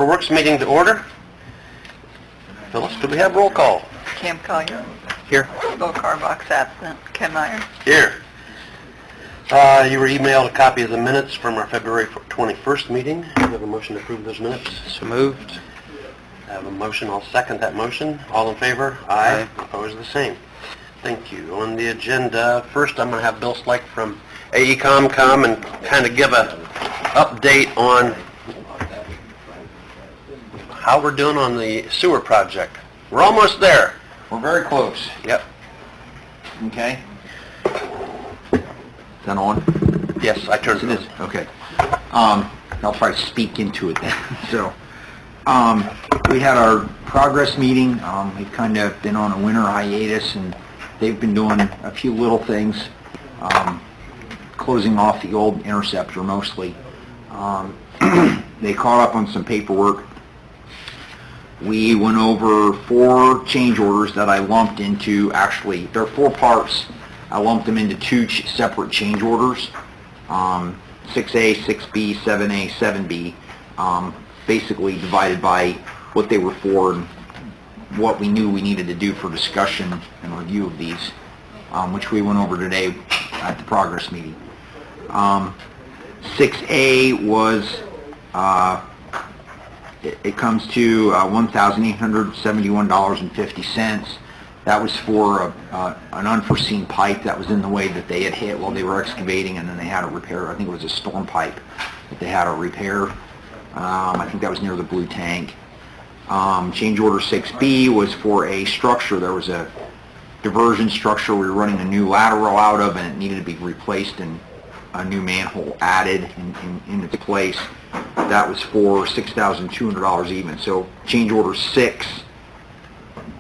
Board of Works meeting to order. Phyllis, do we have roll call? Cam Collier. Here. Bill Carbox absent. Ken Meyer. Here. You were emailed a copy of the minutes from our February 21st meeting. Do you have a motion to approve those minutes? So moved. I have a motion. I'll second that motion. All in favor? Aye. Opposed? The same. Thank you. On the agenda, first I'm going to have Bill Slyke from AECom come and kind of give a update on how we're doing on the sewer project. We're almost there. We're very close. Yep. Okay. Is that on? Yes, I turned it on. Okay. I'll try to speak into it then. So, we had our progress meeting. We've kind of been on a winter hiatus, and they've been doing a few little things, closing off the old interceptor mostly. They caught up on some paperwork. We went over 4 change orders that I lumped into, actually, there are 4 parts. I lumped them into 2 separate change orders, 6A, 6B, 7A, 7B, basically divided by what they were for and what we knew we needed to do for discussion and review of these, which we went over today at the progress meeting. 6A was, it comes to $1,871.50. That was for an unforeseen pipe that was in the way that they had hit while they were excavating, and then they had to repair. I think it was a storm pipe that they had to repair. I think that was near the blue tank. Change order 6B was for a structure. There was a diversion structure we were running a new lateral out of, and it needed to be replaced and a new manhole added in its place. That was for $6,200 even. So change order 6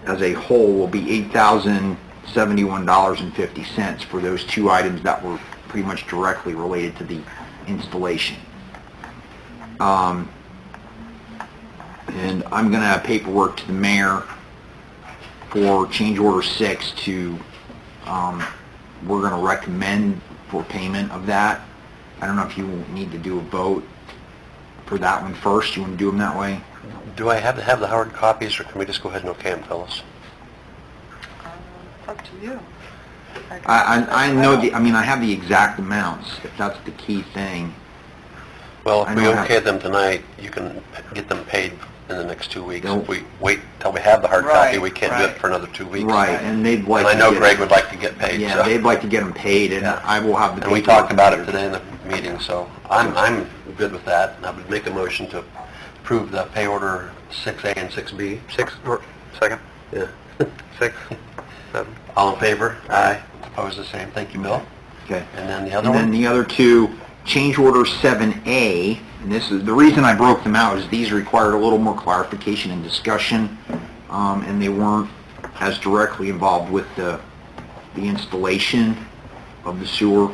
as a whole will be $8,071.50 for those 2 items that were pretty much directly related to the installation. And I'm going to have paperwork to the mayor for change order 6 to, we're going to recommend for payment of that. I don't know if you need to do a vote for that one first. You want to do them that way? Do I have to have the hard copies, or can we just go ahead and okay them, Phyllis? It's up to you. I know the, I mean, I have the exact amounts, if that's the key thing. Well, if we okay them tonight, you can get them paid in the next 2 weeks. If we wait till we have the hard copy, we can't do it for another 2 weeks. Right, and they'd like and I know Greg would like to get paid. Yeah, so. they'd like to get them paid, and I will have the. And we talked about it today in the meeting, so I'm good with that. And I would make a motion to approve the pay order 6A and 6B. Second? Yeah. 6, 7. All in favor? Aye. Opposed? The same. Thank you, Bill. Okay. And then the other one? one? And then the other 2, change order 7A, and this is the reason I broke them out, is these required a little more clarification and discussion, and they weren't as directly involved with the installation of the sewer.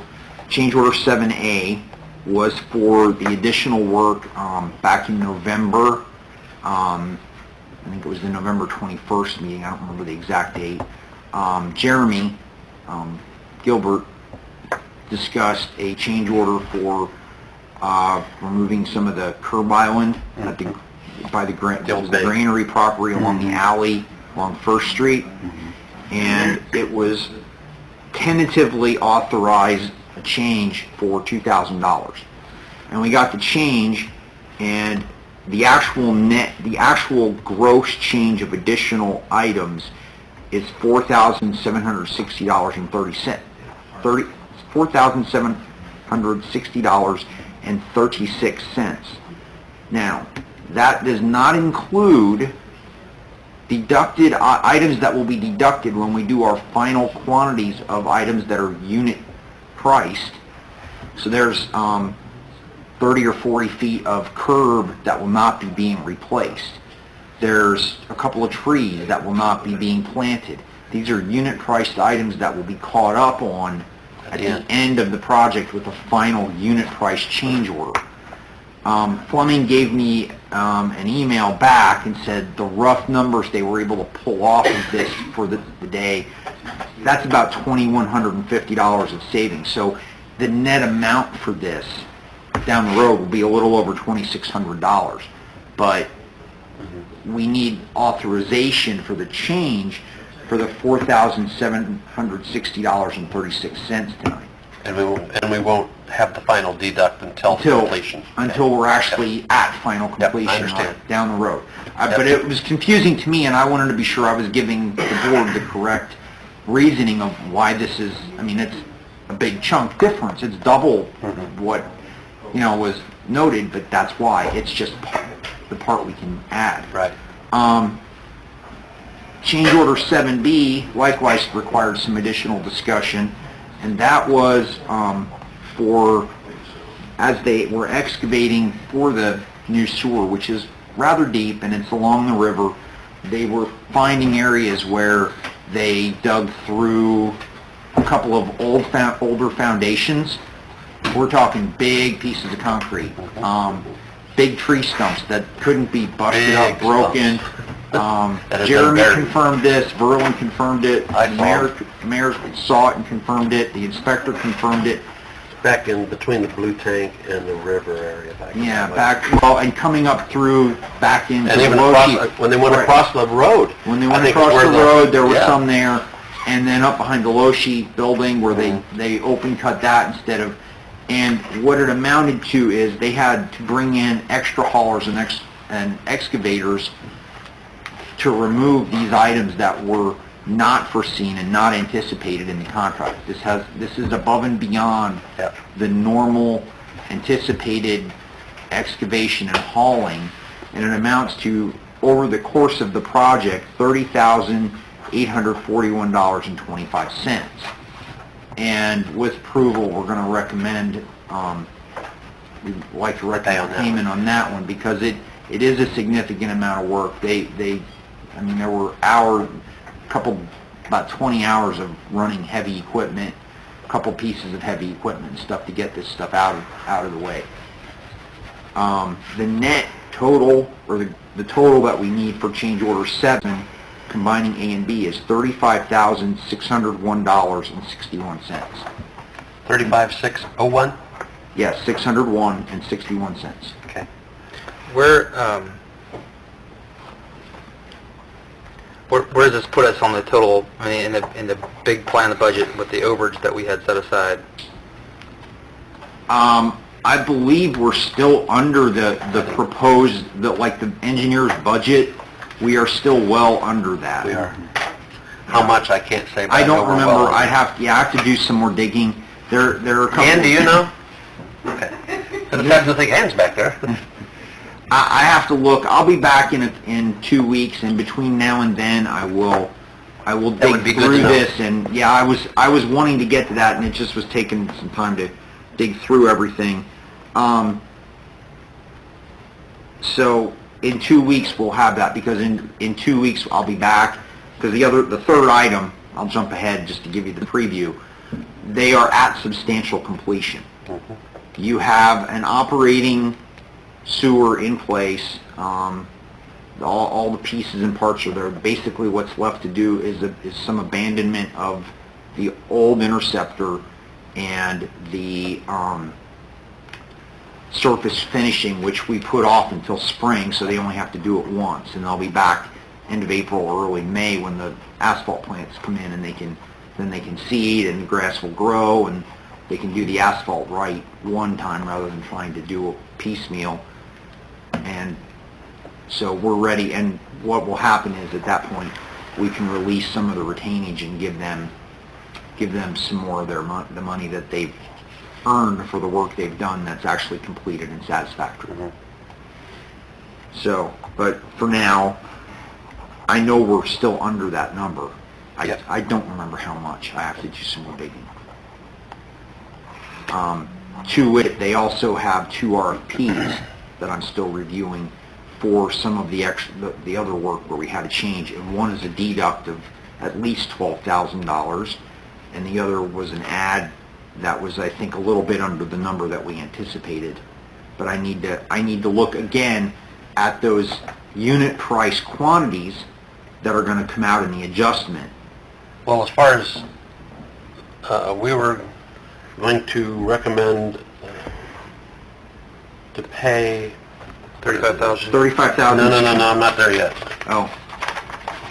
Change order 7A was for the additional work back in November. I think it was the November 21st meeting. I don't remember the exact date. Jeremy Gilbert discussed a change order for removing some of the curb island at the, by the granary property along the alley along First Street, and it was tentatively authorized a change for $2,000. And we got the change, and the actual gross change of additional items is $4,760.30. $4,760.36. Now, that does not include deducted items that will be deducted when we do our final quantities of items that are unit priced. So there's 30 or 40 feet of curb that will not be being replaced. There's a couple of trees that will not be being planted. These are unit priced items that will be caught up on at the end of the project with a final unit price change order. Fleming gave me an email back and said the rough numbers they were able to pull off of this for the day, that's about $2,150 of savings. So the net amount for this down the road will be a little over $2,600. But we need authorization for the change for the $4,760.36 tonight. And we won't have the final deduct until completion. Until we're actually at final completion. I understand. Down the road. But it was confusing to me, and I wanted to be sure I was giving the board the correct reasoning of why this is, I mean, it's a big chunk difference. It's double what, was noted, but that's why. It's just the part we can add. Right. Change order 7B likewise required some additional discussion, and that was for, as they were excavating for the new sewer, which is rather deep and it's along the river, they were finding areas where they dug through a couple of older foundations. We're talking big pieces of concrete, big tree stumps that couldn't be busted up, broken. Jeremy confirmed this, Verlin confirmed it, the mayor saw it and confirmed it, the inspector confirmed it. Back in between the blue tank and the river area. And coming up through, back into and even when they went across the road. When they went across the road, there was some there, and then up behind the Loshi building where they open cut that instead of, and what it amounted to is they had to bring in extra haulers and excavators to remove these items that were not foreseen and not anticipated in the contract. This is above and beyond the normal anticipated excavation and hauling, and it amounts to, over the course of the project, $30,841.25. And with approval, we're going to recommend, we'd like to recommend payment on that one because it is a significant amount of work. I mean, there were about 20 hours of running heavy equipment, a couple pieces of heavy equipment and stuff to get this stuff out of the way. The net total, or the total that we need for change order 7, combining A and B, is $35,601.61. 35,601? Yes, 601.61. Okay. Where does this put us on the total, I mean, in the big plan of the budget with the overage that we had set aside? I believe we're still under the proposed, like the engineer's budget. We are still well under that. We are. How much, I can't say. I don't remember. I have to do some more digging. There are a couple. Ann, do you know? Okay. So the fact that the hand's back there. I have to look. I'll be back in 2 weeks, and between now and then, I will dig through this. And yeah, I was wanting to get to that, and it just was taking some time to dig through everything. So in 2 weeks we'll have that, because in 2 weeks I'll be back, because the third item, I'll jump ahead just to give you the preview. They are at substantial completion. You have an operating sewer in place. All the pieces and parts are there. Basically what's left to do is some abandonment of the old interceptor and the surface finishing, which we put off until spring, so they only have to do it once, and they'll be back end of April or early May when the asphalt plants come in, and they can seed and the grass will grow, and they can do the asphalt right one time rather than trying to do a piecemeal. And so we're ready, and what will happen is at that point we can release some of the retainage and give them some more of the money that they've earned for the work they've done that's actually completed and satisfactory. So, but for now, I know we're still under that number. I don't remember how much. I have to do some more digging. To it, they also have 2 RFPs that I'm still reviewing for some of the other work where we had a change, and one is a deduct of at least $12,000, and the other was an add that was, I think, a little bit under the number that we anticipated. But I need to look again at those unit price quantities that are going to come out in the adjustment. Well, as far as we were going to recommend to pay 35,000. 35,000. No, I'm not there yet. Oh,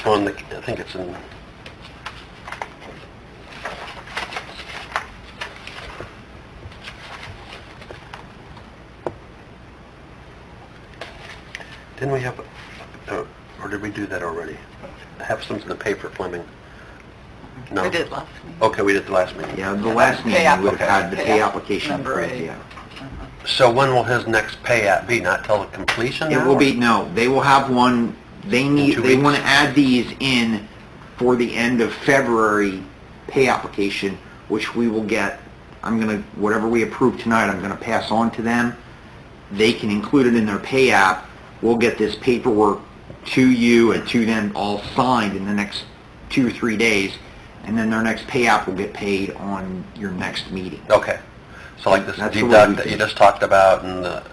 On the, I think it's in... Didn't we have, or did we do that already? Have something in the paper, Fleming? No? We did last meeting. Okay, we did the last meeting. yeah, the last Pay meeting we would have had the application. pay application Number approved, 8. yeah. So when will his next pay app be? Not till the completion It now, will or- be, no, they will have one, they In 2 they weeks? want to add these in for the end of February pay application, which we will get, whatever we approve tonight, I'm gonna pass on to them. They can include it in their pay app. We'll get this paperwork to you and to them all signed in the next 2 or 3 days, and then their next pay app will get paid on your next meeting. Okay. So like this That's the way we deduct that you do it. just talked about and the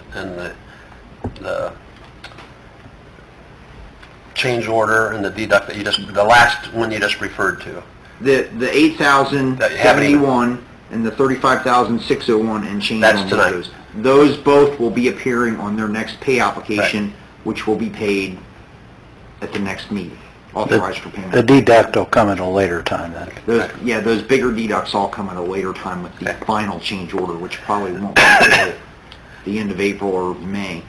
change order and the deduct that you just, the last one you just referred to. The That you haven't even- 8,071 and the 35,601 and change That's on tonight. those both will be appearing on their next pay application, which will be paid at the next meeting, authorized for The payment. deduct will come at a later time then. Those bigger deducts all come at a later time with the final change order, which probably won't be until the end of April or May.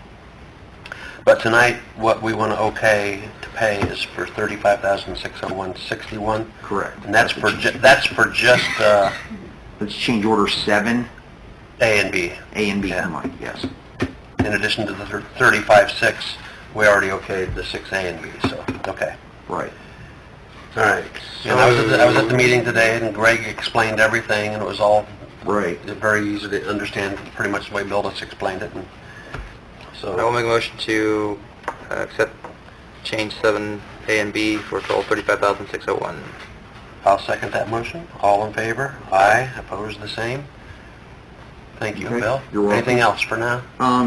But tonight, what we want to okay to pay is for $35,601.61. Correct. And that's the for, change- that's for just That's change order 7, A and B. A and B Yeah. combined, yes. In addition to the 35.6, we already okayed the 6A and B, so, okay. Right. All right. And I was at the meeting today, and Greg explained everything, and it was all Right. very easy to understand, pretty much the way Bill just explained it, and I will so, make a motion to accept change 7A and B for a total of 35,601. I'll second that motion. All in favor? Aye. Opposed, the same? Thank you, Okay. Bill. You're welcome. Anything else for now?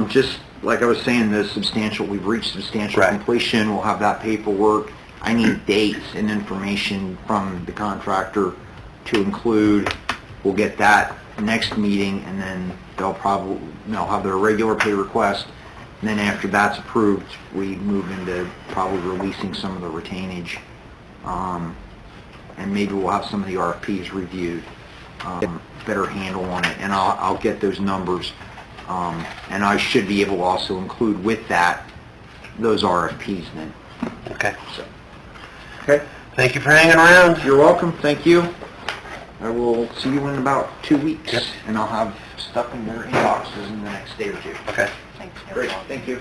Just like I was saying, we've reached substantial Right. completion, we'll have that paperwork. I need dates and information from the contractor to include. We'll get that next meeting, and then they'll have their regular pay request. And then after that's approved, we move into probably releasing some of the retainage. And maybe we'll have some of the RFPs reviewed, better handle on it, and I'll get those numbers. And I should be able to also include with that, those RFPs then. Okay. Okay. Thank you for hanging around. You're welcome, thank you. I will see you in about 2 weeks. Yep. And I'll have stuff in your inboxes in the next day or two. Okay. Thank you. Great, thank you.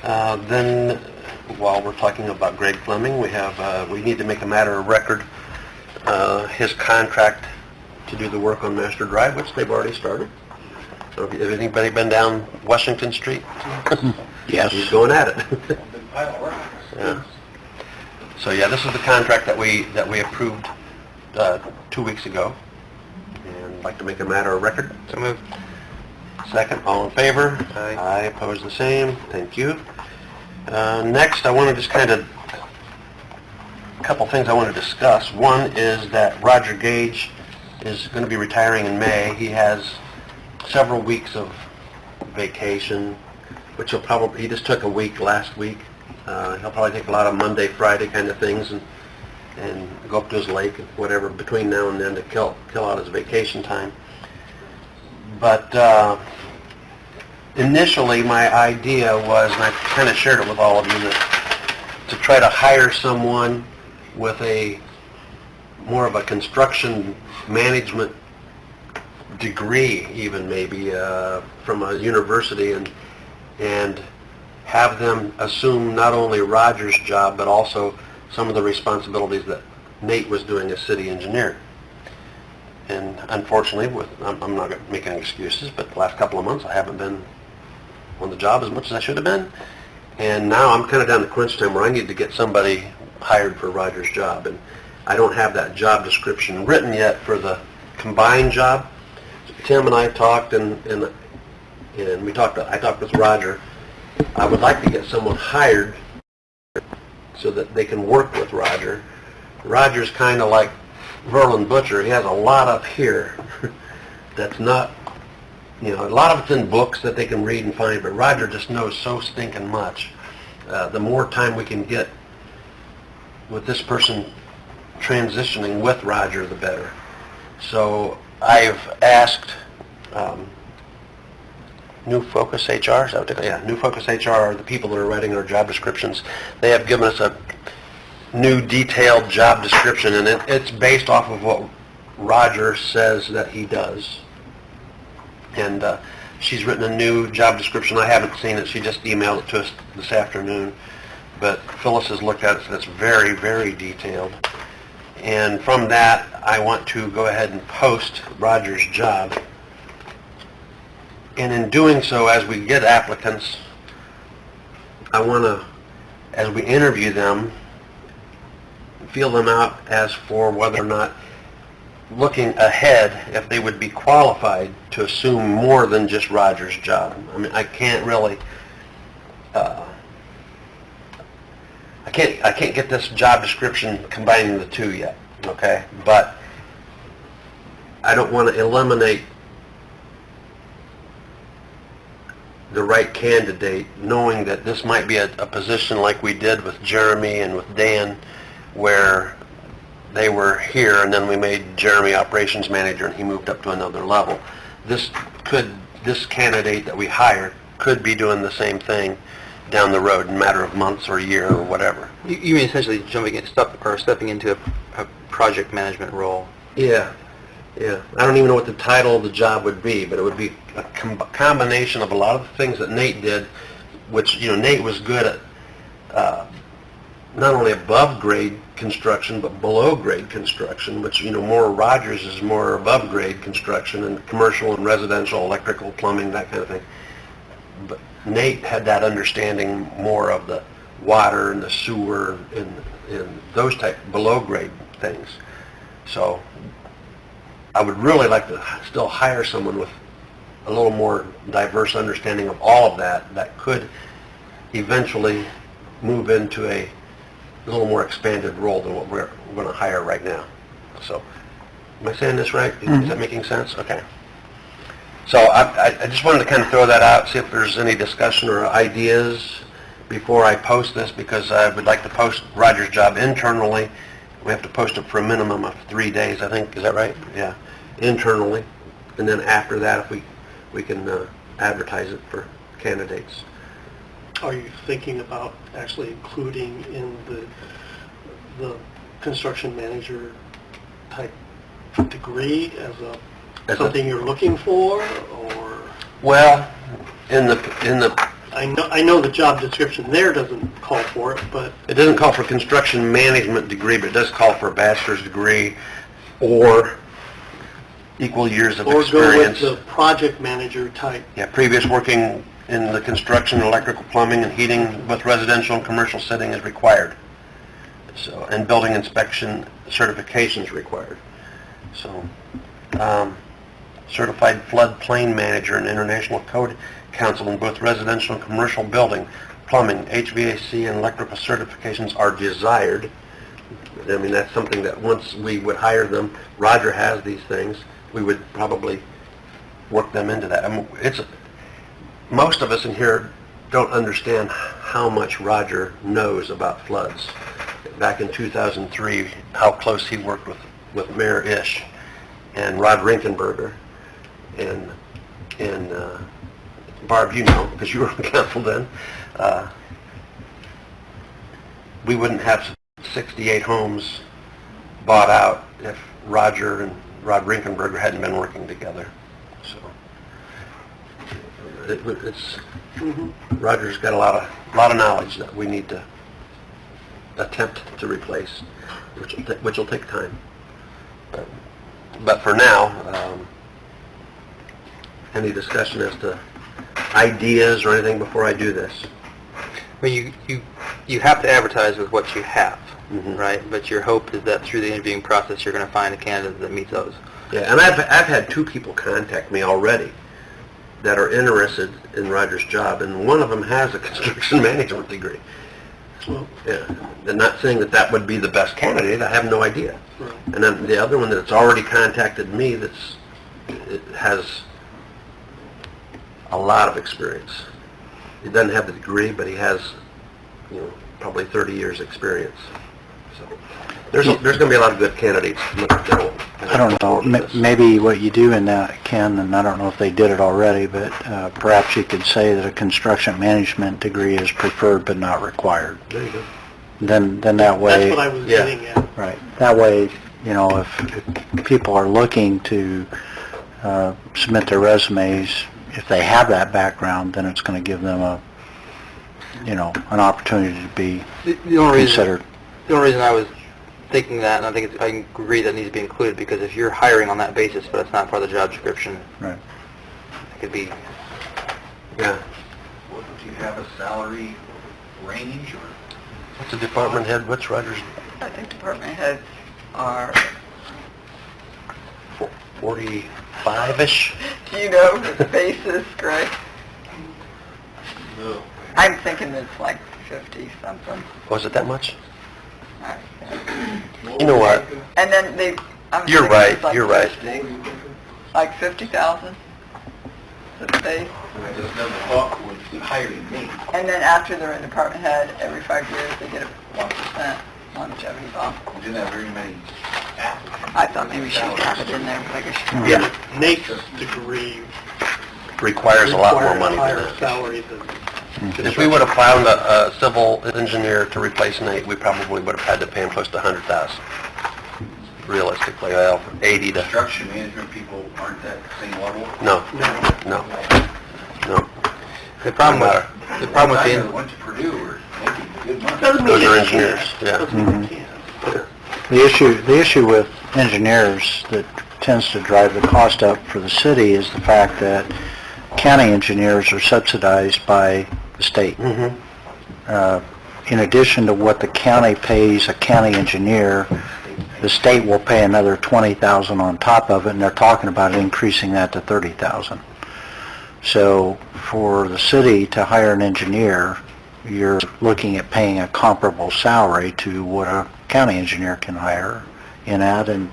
Then, while we're talking about Greg Fleming, we need to make a matter of record, his contract to do the work on Master Drive, which they've already started. So have anybody been down Washington Street? Yes. He's going at it. Yeah. So yeah, this is the contract that we approved 2 weeks ago. And I'd like to make a matter of record. So moved. Second, all in favor? Aye. Aye, opposed, the same. Thank you. Next, I want to just a couple things I want to discuss. One is that Roger Gage is going to be retiring in May. He has several weeks of vacation, which he just took a week last week. He'll probably take a lot of Monday, Friday kind of things and go up to his lake and whatever between now and then to kill out his vacation time. But initially, my idea was, and I kind of shared it with all of you, that to try to hire someone with more of a construction management degree, even maybe from a university, and have them assume not only Roger's job but also some of the responsibilities that Nate was doing as city engineer. And unfortunately, I'm not making excuses, but the last couple of months I haven't been on the job as much as I should have been. And now I'm kind of down to crunch time where I need to get somebody hired for Roger's job. And I don't have that job description written yet for the combined job. Tim and I talked, and I talked with Roger. I would like to get someone hired so that they can work with Roger. Roger's kind of like Verlin Butcher. He has a lot up here that's not you know, a lot of it's in books that they can read and find, but Roger just knows so stinking much. The more time we can get with this person transitioning with Roger, the better. So I've asked New Focus HR, is that what they call it? Yeah, New Focus HR are the people that are writing our job descriptions. They have given us a new detailed job description, and it's based off of what Roger says that he does. And she's written a new job description. I haven't seen it. She just emailed it to us this afternoon. But Phyllis has looked at it, so it's very, very detailed. And from that, I want to go ahead and post Roger's job. And in doing so, as we get applicants, I want to, as we interview them, feel them out as for whether or not, looking ahead, if they would be qualified to assume more than just Roger's job. I mean, I can't really, I can't get this job description combining the two yet, okay? But I don't want to eliminate the right candidate, knowing that this might be a position like we did with Jeremy and with Dan, where they were here and then we made Jeremy operations manager and he moved up to another level. This candidate that we hire could be doing the same thing down the road in a matter of months or a year or whatever. You mean essentially stepping into a project management role? Yeah. I don't even know what the title of the job would be, but it would be a combination of a lot of the things that Nate did, which, you know, Nate was good at not only above grade construction, but below grade construction, which, you know, more Rogers is more above grade construction and commercial and residential, electrical, plumbing, that kind of thing. But Nate had that understanding more of the water and the sewer and those type below grade things. So I would really like to still hire someone with a little more diverse understanding of all of that could eventually move into a little more expanded role than what we're going to hire right now. So, am I saying this right? Is that making sense? Okay. So I just wanted to kind of throw that out, see if there's any discussion or ideas before I post this, because I would like to post Roger's job internally. We have to post it for a minimum of 3 days, I think. Is that right? Yeah. Internally. And then after that, if we can advertise it for candidates. Are you thinking about actually including in the construction manager type degree as something you're looking for, or? Well, in the I know the job description there doesn't call for it, but it doesn't call for construction management degree, but it does call for a bachelor's degree or equal years of experience. Or go with the project manager type. Yeah, previous working in the construction, electrical, plumbing, and heating with residential and commercial setting is required. So, and building inspection certifications required. So, certified floodplain manager and international code council in both residential and commercial building, plumbing, HVAC, and electrical certifications are desired. I mean, that's something that once we would hire them, Roger has these things, we would probably work them into that. I mean, most of us in here don't understand how much Roger knows about floods. Back in 2003, how close he worked with Mayor Ish and Rod Rinkenberger. And Barb, you know, because you were on council then, we wouldn't have 68 homes bought out if Roger and Rod Rinkenberger hadn't been working together. So it's Roger's got a lot of knowledge that we need to attempt to replace, which will take time. But for now, any discussion as to ideas or anything before I do this? Well, you have to advertise with what you have, Mhm. right? But your hope is that through the interviewing process, you're going to find a candidate that meets those. Yeah, and I've had 2 people contact me already that are interested in Roger's job, and one of them has a construction management degree. Well, Yeah, and not saying that would be the best candidate, I have no idea. right. And then the other one that's already contacted me it has a lot of experience. He doesn't have the degree, but he has, probably 30 years' experience. So there's going to be a lot of good candidates. I don't know, maybe what you do in that, Ken, and I don't know if they did it already, but perhaps you could say that a construction management degree is preferred but not required. There you go. Then that way... That's what I was Yeah. getting at. Right. That way, if people are looking to submit their resumes, if they have that background, then it's going to give them an opportunity to be The only considered. reason I was thinking that, and I agree that needs to be included, because if you're hiring on that basis, but it's not part of the job description, Right. it could be... Yeah. Do you have a salary range or? What's the department head, what's Rogers, I think department heads are, 45-ish? do you know the basis, Greg? No. I'm thinking it's like 50-something. Was it that much? You know what? And then they... I'm You're thinking right, it's like you're right. 50. Like 50,000? The base. I just never thought was hiring me. And then after they're in department head, every 5 years, they get a 1% longevity bump. We didn't have very many applicants. I thought maybe she would have it in there, but I guess she... Yeah. Nate's degree Requires a lot more required money a higher than that. salary than... If we would have found a civil engineer to replace Nate, we probably would have had to pay him close to 100,000. Realistically, well, 80 to... Construction management people aren't that same level. No, no, no. The problem with Guys the... that went to Purdue are making good money. Doesn't mean Those are they engineers, can't. yeah. Doesn't mean they can't. The issue with engineers that tends to drive the cost up for the city is the fact that county engineers are subsidized by the state. In addition to what the county pays a county engineer, the state will pay another $20,000 on top of it, and they're talking about increasing that to $30,000. So for the city to hire an engineer, you're looking at paying a comparable salary to what a county engineer can hire in at, and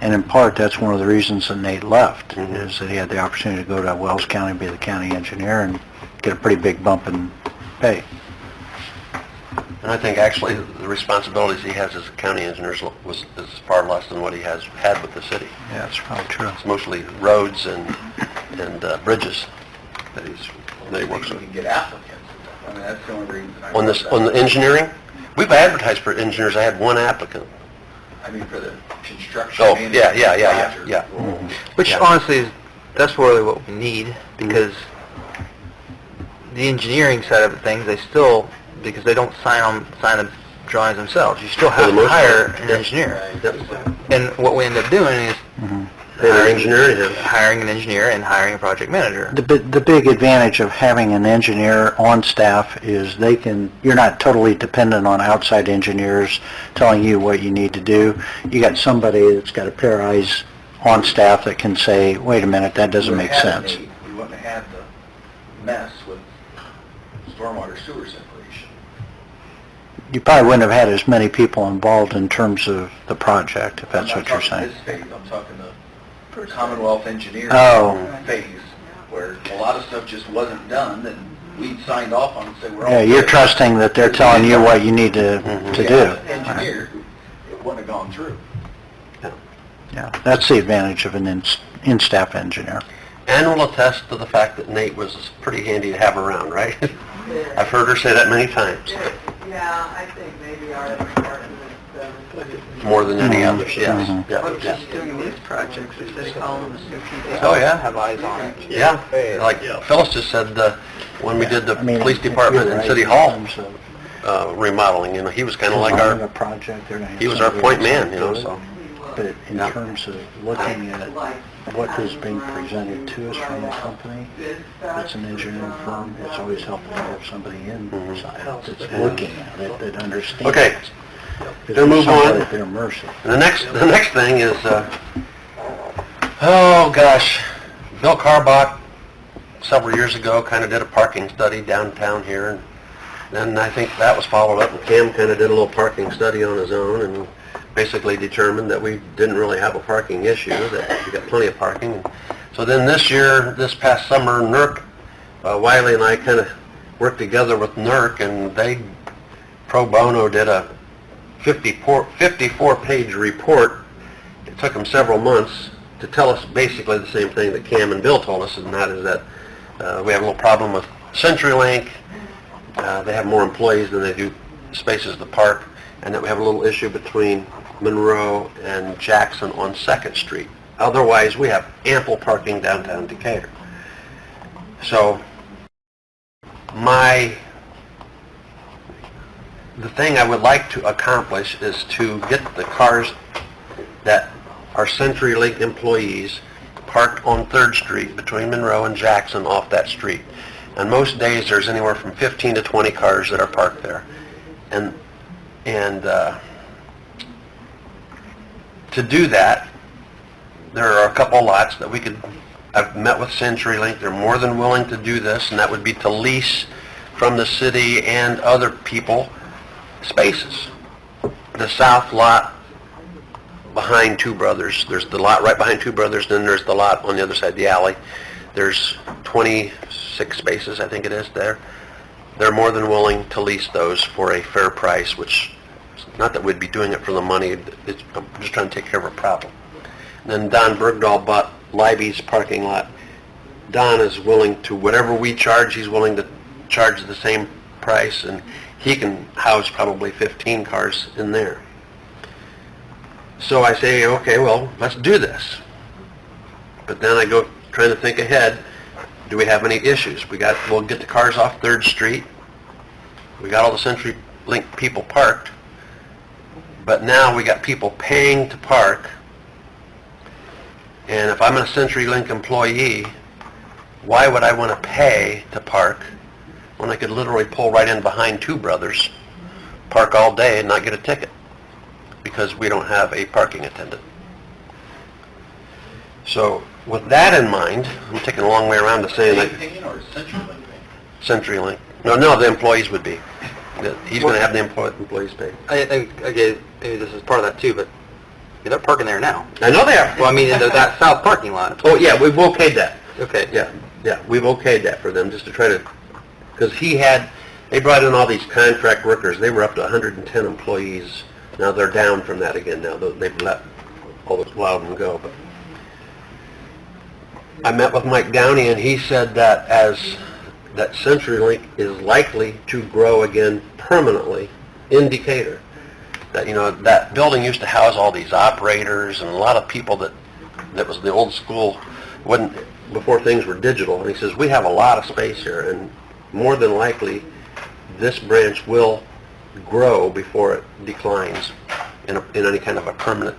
in part, that's one of the reasons that Nate left, is that he had the opportunity to go to Wells County, be the county engineer, and get a pretty big bump in pay. And I think actually the responsibilities he has as a county engineer is far less than what he has had with the city. Yeah, that's probably true. It's mostly roads and bridges that he works We with. can get applicants. I mean, that's the only reason I... On the engineering, we've advertised for engineers. I had one applicant. I mean, for the construction... Oh, management yeah. Which Yeah. honestly, that's really what we need, because the engineering side of things, they still, because they don't sign the drawings themselves, you still have For the to most hire part, an yeah. engineer. Yep. And what we end up doing is Hiring engineer, yeah. hiring an engineer and hiring a project manager. The big advantage of having an engineer on staff is you're not totally dependent on outside engineers telling you what you need to do. You got somebody that's got a pair of eyes on staff that can say, wait a minute, that doesn't make sense. We wouldn't have had the mess with stormwater sewer separation. You probably wouldn't have had as many people involved in terms of the project, if that's what you're saying. I'm not talking this phase, I'm talking the Commonwealth engineering Oh. phase, where a lot of stuff just wasn't done, and we signed off on and said, we're all Yeah, you're good. trusting that they're telling you what you need to We do. had an engineer, it wouldn't have gone through. Yeah, that's the advantage of an in-staff engineer. And will attest to the fact that Nate was pretty handy to have around, right? I've heard her say that many times, Yeah, I think maybe our department more than any others, yes. Mhm. Yeah, Well, yeah. just doing these projects, they say call them new people. Oh, yeah. Have eyes on it. Yeah, like Phyllis just said, when we did the I mean, police you're department and right City in Hall terms of remodeling, he was kind of like running a our, project, they're gonna have he was our somebody point else man, do it. so. But in Yeah. terms of looking at what is being presented to us from the company, it's an engineering firm, it's always helpful to have somebody inside that's looking at it, that understands. Okay. Because Gonna move there's somebody on. at their mercy. And the next thing is, oh gosh, Bill Carbach, several years ago, kind of did a parking study downtown here, and then I think that was followed up, and Cam kind of did a little parking study on his own, and basically determined that we didn't really have a parking issue, that we got plenty of parking. So then this past summer, NERC Wiley and I kind of worked together with NERC, and they pro bono did a 54-page report. It took them several months to tell us basically the same thing that Cam and Bill told us, and that is that we have a little problem with CenturyLink. They have more employees than they do spaces to park, and that we have a little issue between Monroe and Jackson on 2nd Street. Otherwise, we have ample parking downtown Decatur. So, the thing I would like to accomplish is to get the cars that are CenturyLink employees parked on 3rd Street between Monroe and Jackson off that street. And most days there's anywhere from 15 to 20 cars that are parked there. And to do that, there are a couple lots that we could, I've met with CenturyLink, they're more than willing to do this, and that would be to lease from the city and other people spaces. The south lot behind Two Brothers, there's the lot right behind Two Brothers, then there's the lot on the other side of the alley. There's 26 spaces, I think it is, there. They're more than willing to lease those for a fair price, which, not that we'd be doing it for the money, I'm just trying to take care of a problem. And then Don Bergdahl bought Libby's parking lot. Don is willing to, whatever we charge, he's willing to charge the same price, and he can house probably 15 cars in there. So I say, okay, well, let's do this. But then I go trying to think ahead. Do we have any issues? We'll get the cars off 3rd Street. We got all the CenturyLink people parked. But now we got people paying to park. And if I'm a CenturyLink employee, why would I want to pay to park when I could literally pull right in behind Two Brothers, park all day and not get a ticket because we don't have a parking attendant? So with that in mind, I'm taking a long way around to saying that... Or CenturyLink? CenturyLink. No, the employees would be. He's going to have the employees pay. I think, okay, maybe this is part of that too, but they're parking there now. I know they are. Well, I mean, in that south parking lot. Oh, yeah, we've okayed that. Okay. Yeah, we've okayed that for them, just to try to... Because they brought in all these contract workers. They were up to 110 employees. Now they're down from that again now. They've let all those wild them go. But I met with Mike Downey, and he said that that CenturyLink is likely to grow again permanently in Decatur. That, that building used to house all these operators and a lot of people that was the old school, before things were digital. And he says, we have a lot of space here, and more than likely this branch will grow before it declines in any kind of a permanent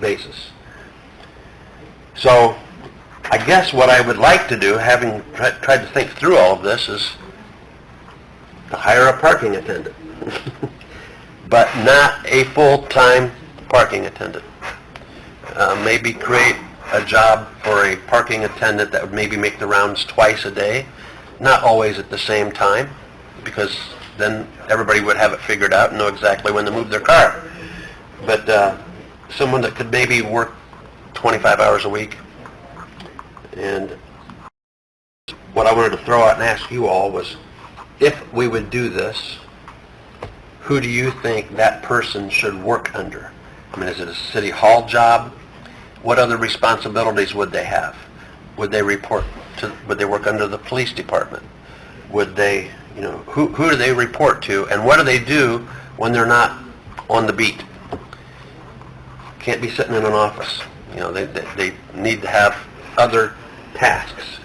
basis. So I guess what I would like to do, having tried to think through all of this, is to hire a parking attendant. But not a full-time parking attendant. Maybe create a job for a parking attendant that would maybe make the rounds twice a day, not always at the same time, because then everybody would have it figured out and know exactly when to move their car. But someone that could maybe work 25 hours a week. And what I wanted to throw out and ask you all was, if we would do this, who do you think that person should work under? I mean, is it a city hall job? What other responsibilities would they have? Would they work under the police department? Would they, who do they report to, and what do they do when they're not on the beat? Can't be sitting in an office. They need to have other tasks.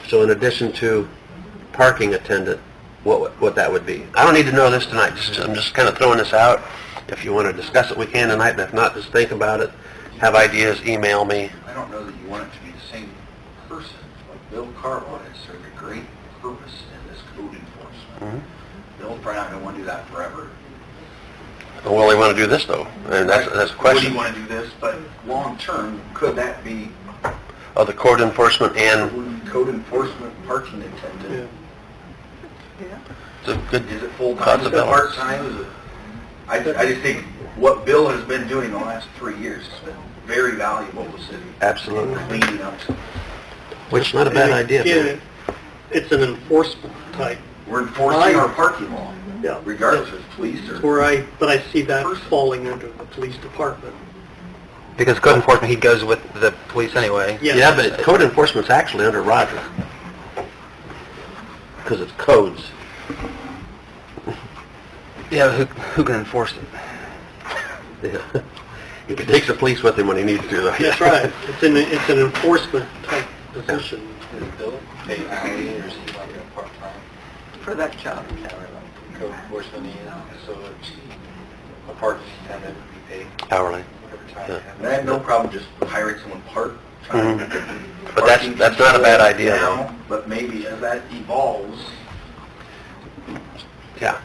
So in addition to parking attendant, what that would be. I don't need to know this tonight. I'm just kind of throwing this out. If you want to discuss it, we can tonight, but if not, just think about it. Have ideas, email me. I don't know that you want it to be the same person. Like Bill Carlo has served a great purpose in this code enforcement. Mm-hmm. Bill's probably not going to want to do that forever. Well, they want to do this, though. And that's a Would question. you want to do this? But long term, could that be Oh, the code enforcement and... code enforcement parking attendant? It's a good Is it full-time? Is it possibility. part-time? Is it? I just think what Bill has been doing the last 3 years has been very valuable to the city. Absolutely. Cleaning up. Which is not a bad idea. Yeah, it's an enforcement type. We're enforcing our parking law, Yeah. regardless of police or... But I see that falling under the police department. Because code enforcement, he goes with the police anyway. Yes. Yeah, but code enforcement's actually under Roger. Because it's codes. Yeah, but who can enforce it? Yeah. He takes the police with him when he needs to, though. That's right. It's an enforcement type position. For that job. Code enforcement, so a parking attendant would be paid Hourly. And I have no problem just hiring someone part-time. But that's not a bad idea, though. Now, but maybe as that evolves, Yeah,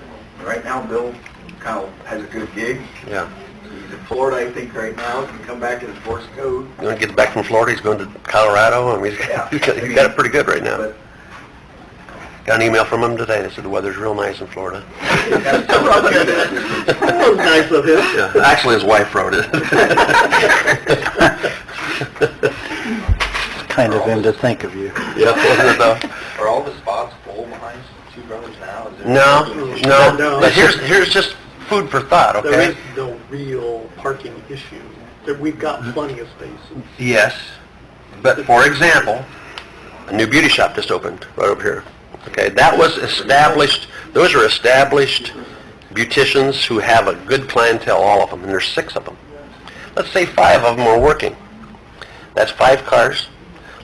right now Bill kind of has a good gig. yeah. He's in Florida, I think, right now. He can come back and enforce code. You want to get back from Florida, he's going to Colorado, I mean, he's got it pretty good right now. But Got an email from him today that said the weather's real nice in Florida. That was nice of him. Yeah, actually his wife wrote it. It's kind of him to think of you. Yeah, wasn't it though? are all the spots full behind Two Brothers now? Is there No, but here's just food for thought, There okay? is no real parking issue. We've got plenty of spaces. Yes, but for example, a new beauty shop just opened right over here. Okay, that was established, those are established beauticians who have a good clientele, all of them, and there's 6 of them. Let's say 5 of them are working. That's 5 cars.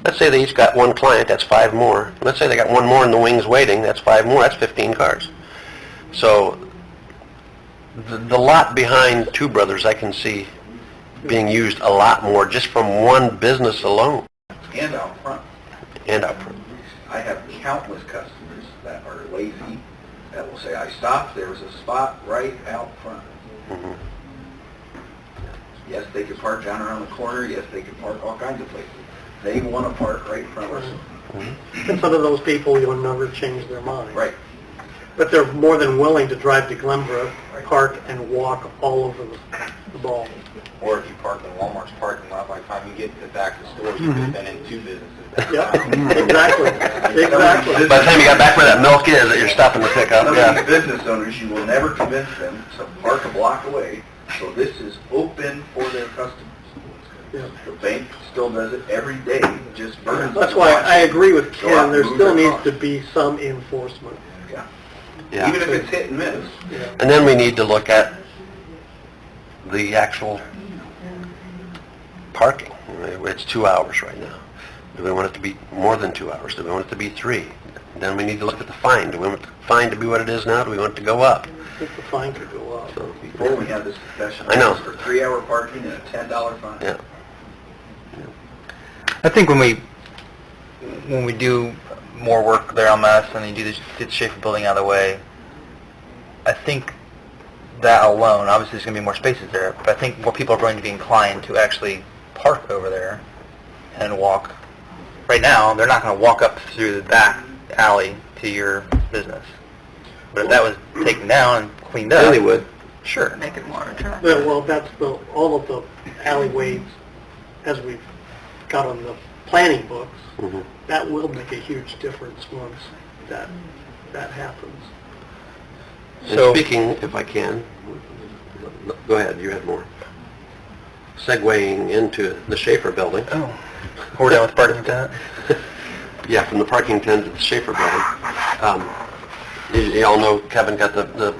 Let's say they each got 1 client, that's 5 more. Let's say they got 1 more in the wings waiting, that's 5 more, that's 15 cars. So the lot behind Two Brothers I can see being used a lot more just from one business alone And out front. and up front. I have countless customers that are lazy, that will say, I stopped, there was a spot right out front. Mhm. Yes, they could park down around the corner, yes, they could park all kinds of places. They want to park right in front of us. And some of those people, you'll never change their mind. Right. But they're more than willing to drive to Glenbrook, park, and walk all over the ball. Or if you park in Walmart's parking lot, by the time you get to the back of the store, you could have been in 2 businesses Yep, downtown. exactly, exactly. By the time you got back where that milk is that you're stopping to pick up, Some of yeah. these business owners, you will never convince them to park a block away, so this is open for their customers. Yeah. The bank still does it every day, just burns. That's why I agree with Go out Ken, there and move still their needs car. to be some enforcement. Yeah. Yeah. Even if it's hit and miss. Yeah. And then we need to look at the actual parking. It's 2 hours right now. Do we want it to be more than 2 hours? Do we want it to be 3? Then we need to look at the fine. Do we want the fine to be what it is now? Do we want it to go up? I think the fine could go up. So, Before we had this discussion, I know. asked for 3-hour parking and a $10 fine. yeah. I think when we do more work there on Madison and you do the Schaefer building out of the way, I think that alone, obviously there's going to be more spaces there, but I think more people are going to be inclined to actually park over there and walk. Right now, they're not going to walk up through the back alley to your business. But if that was taken down and cleaned up... Then they would. Sure. Make it more attractive. Well, that's all of the alleyways, as we've got on the planning books, Mhm. that will make a huge difference once that happens. And So- speaking, if I can, go ahead, you had more. Segueing into the Schaefer building. Oh. We're done with parking attendant? Yeah, from the parking tent to the Schaefer building. You all know Kevin got the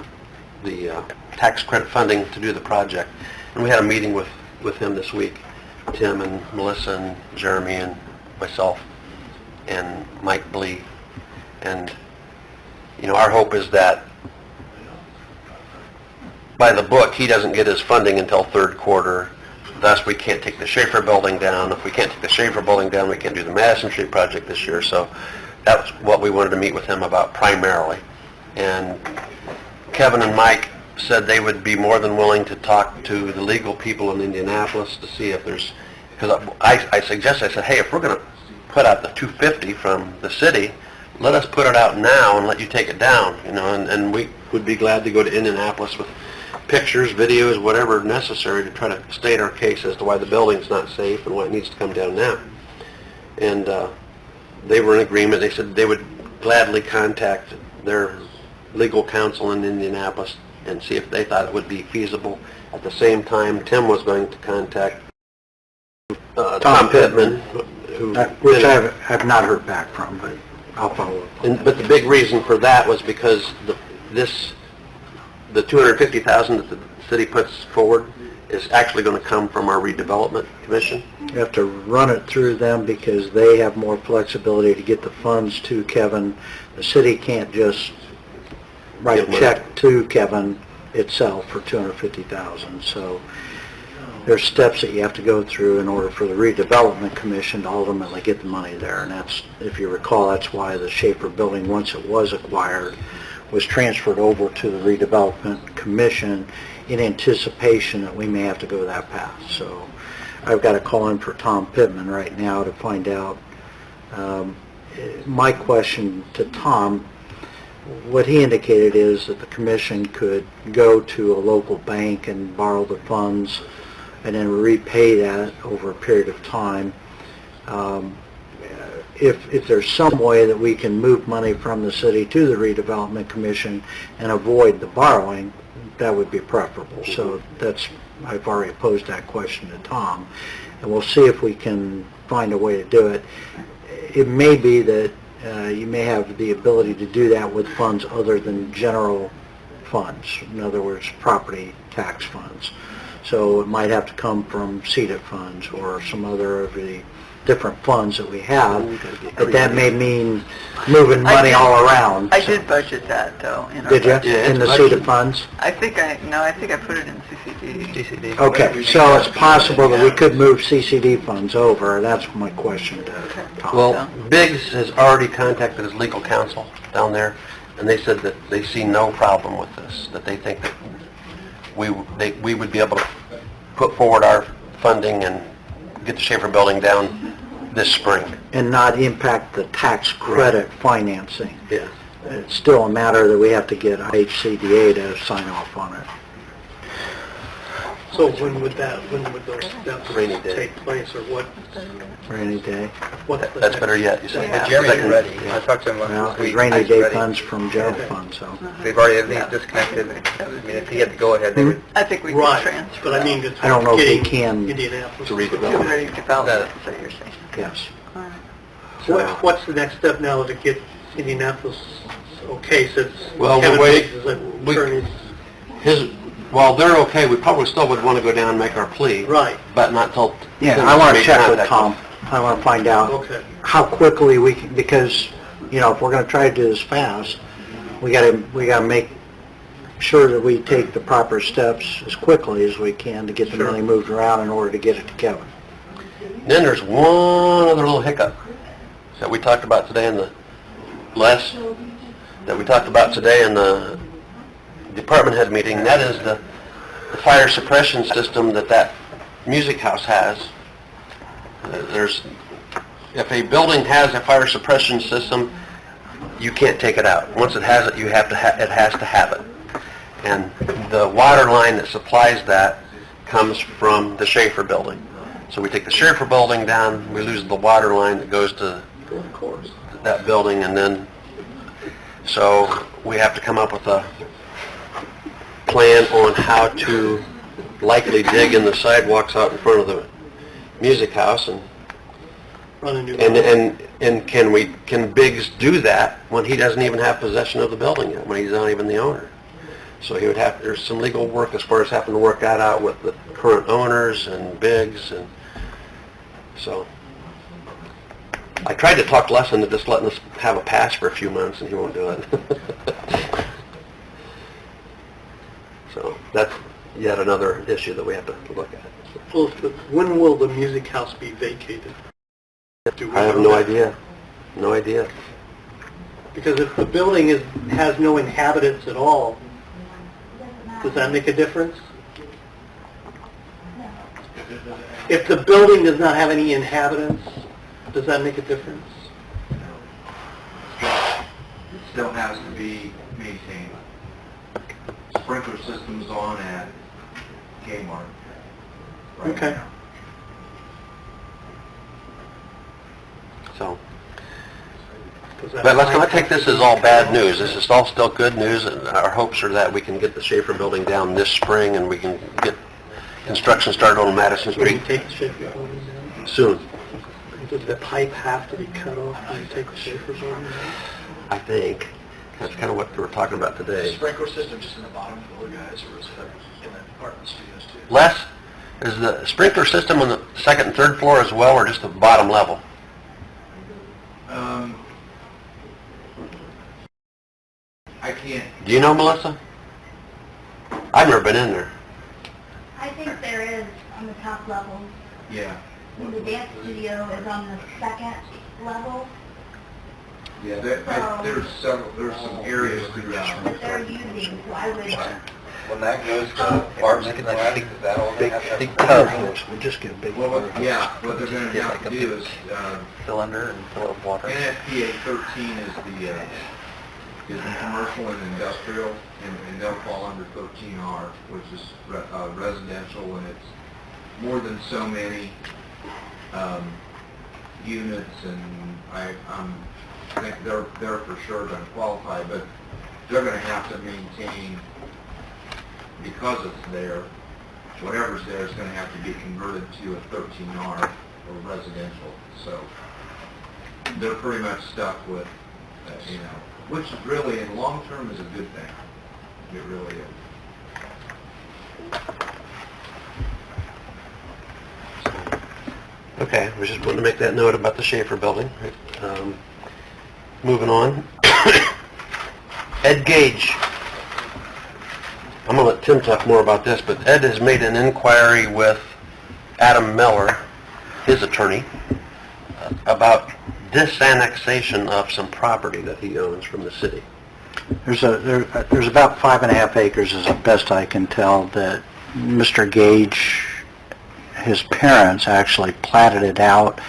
tax credit funding to do the project, and we had a meeting with him this week. Tim and Melissa and Jeremy and myself and Mike Blee. And, you know, our hope is that by the book, he doesn't get his funding until 3rd quarter. Thus, we can't take the Schaefer building down. If we can't take the Schaefer building down, we can't do the Madison Street project this year. So that's what we wanted to meet with him about primarily. And Kevin and Mike said they would be more than willing to talk to the legal people in Indianapolis to see if there's, because I suggested, I said, hey, if we're going to put out the $250 from the city, let us put it out now and let you take it down, you know, and we would be glad to go to Indianapolis with pictures, videos, whatever necessary to try to state our case as to why the building's not safe and why it needs to come down now. And they were in agreement. They said they would gladly contact their legal counsel in Indianapolis and see if they thought it would be feasible. At the same time, Tim was going to contact Tom Pittman, who Which I have not heard back from, but I'll follow up. but the big reason for that was because the $250,000 that the city puts forward is actually going to come from our redevelopment commission. You have to run it through them because they have more flexibility to get the funds to Kevin. The city can't just write Give a money. check to Kevin itself for $250,000. So there's steps that you have to go through in order for the redevelopment commission to ultimately get the money there. And that's, if you recall, that's why the Schaefer building, once it was acquired, was transferred over to the redevelopment commission in anticipation that we may have to go that path. So I've got to call in for Tom Pittman right now to find out. My question to Tom, what he indicated is that the commission could go to a local bank and borrow the funds and then repay that over a period of time. If there's some way that we can move money from the city to the redevelopment commission and avoid the borrowing, that would be preferable. So I've already posed that question to Tom, and we'll see if we can find a way to do it. It may be that you may have the ability to do that with funds other than general funds, in other words, property tax funds. So it might have to come from seeded funds or some other of the different funds that we have, but that may mean moving money all around. I did budget that, though, in our Did you, budget. Yeah, in the it's seeded budgeted. funds? I think I put it in CCD. Okay, so it's possible that we could move CCD funds over, that's my question to Tom. Well, Biggs has already contacted his legal counsel down there, and they said that they see no problem with this, that they think that we would be able to put forward our funding and get the Schaefer building down this spring. And not impact the tax credit financing. Yeah. It's still a matter that we have to get HCDA to sign off on it. So when would those steps Rainy day. take place, or what, Rainy day. what's the That's next- better yet, you said. Yeah. But Jeremy's ready. I talked to him Well, last week. rainy He's day ready. funds from general fund, so. They've already, everything's disconnected. I mean, if he had to go ahead, they would. I think we could Right, transfer but I that mean, as I don't know far as if we getting can- Indianapolis. To read to redevelopment, so you're saying. Yes. All right. What's the next step now to get Indianapolis okay, since Well, Kevin wait. Biggs is attorney? While they're okay, we probably still would want to go down and make our plea. Right. But not till... Yeah, I want to check with contact Tom. us. I want to find out Okay. how quickly we can, because, if we're going to try to do this fast, we got to make sure that we take the proper steps as quickly as we can to get the Sure. money moved around in order to get it to Kevin. Then there's one other little hiccup that we talked about today in the department head meeting. That is the fire suppression system that music house has. If a building has a fire suppression system, you can't take it out. Once it has it, it has to have it. And the water line that supplies that comes from the Schaefer building. So we take the Schaefer building down, we lose the water line that goes to that building, and then, so we have to come up with a plan on how to likely dig in the sidewalks out in front of the music house, and Run a new... can Biggs do that when he doesn't even have possession of the building yet, when he's not even the owner? So he would there's some legal work as far as having to work that out with the current owners and Biggs, and so I tried to talk Les into just letting us have a pass for a few months, and he won't do it. So that's yet another issue that we have to look at. Well, when will the music house be vacated? Do we I have know no that? idea. No idea. Because if the building has no inhabitants at all, does that make a difference? If the building does not have any inhabitants, does that make a difference? It still has to be maintained. Sprinkler system's on at Kmart right Okay. now. So But let's not take this as all bad news. This is all still good news, and our hopes are that we can get the Schaefer building down this spring, and we can get construction started on Madison When you Street take the Schaefer building down, soon. does the pipe have to be cut off when you take the Schaefer building down? I think. That's kind of what we were talking about today. Sprinkler system just in the bottom floor, guys, or is it in the apartment studios too? Les, is the sprinkler system on the second and third floor as well, or just the bottom level? I can't, Do you know, Melissa? I've never been in there. I think there is on the top level. yeah, The dance studio is on the second level yeah, there's some areas throughout. that they're using, so I would, When that goes to apartment, Like a big- is that all they have to big have? tub. We just get a big... Well, yeah, what they're gonna Yeah, have like to a do big is, cylinder and fill it with water. NFPA 13 is the commercial and industrial, and they'll fall under 13R, which is residential, and it's more than so many units, and I think they're for sure going to qualify, but they're going to have to maintain, because it's there, whatever's there is going to have to be converted to a 13R or residential, so they're pretty much stuck with, which is really, in long term, is a good thing. It really is. Okay, we just wanted to make that note about the Schaefer building. Moving on. Ed Gage. I'm going to let Tim talk more about this, but Ed has made an inquiry with Adam Miller, his attorney, about disannexation of some property that he owns from the city. There's about 5.5 acres, as best I can tell, that Mr. Gage, his parents actually platted it out.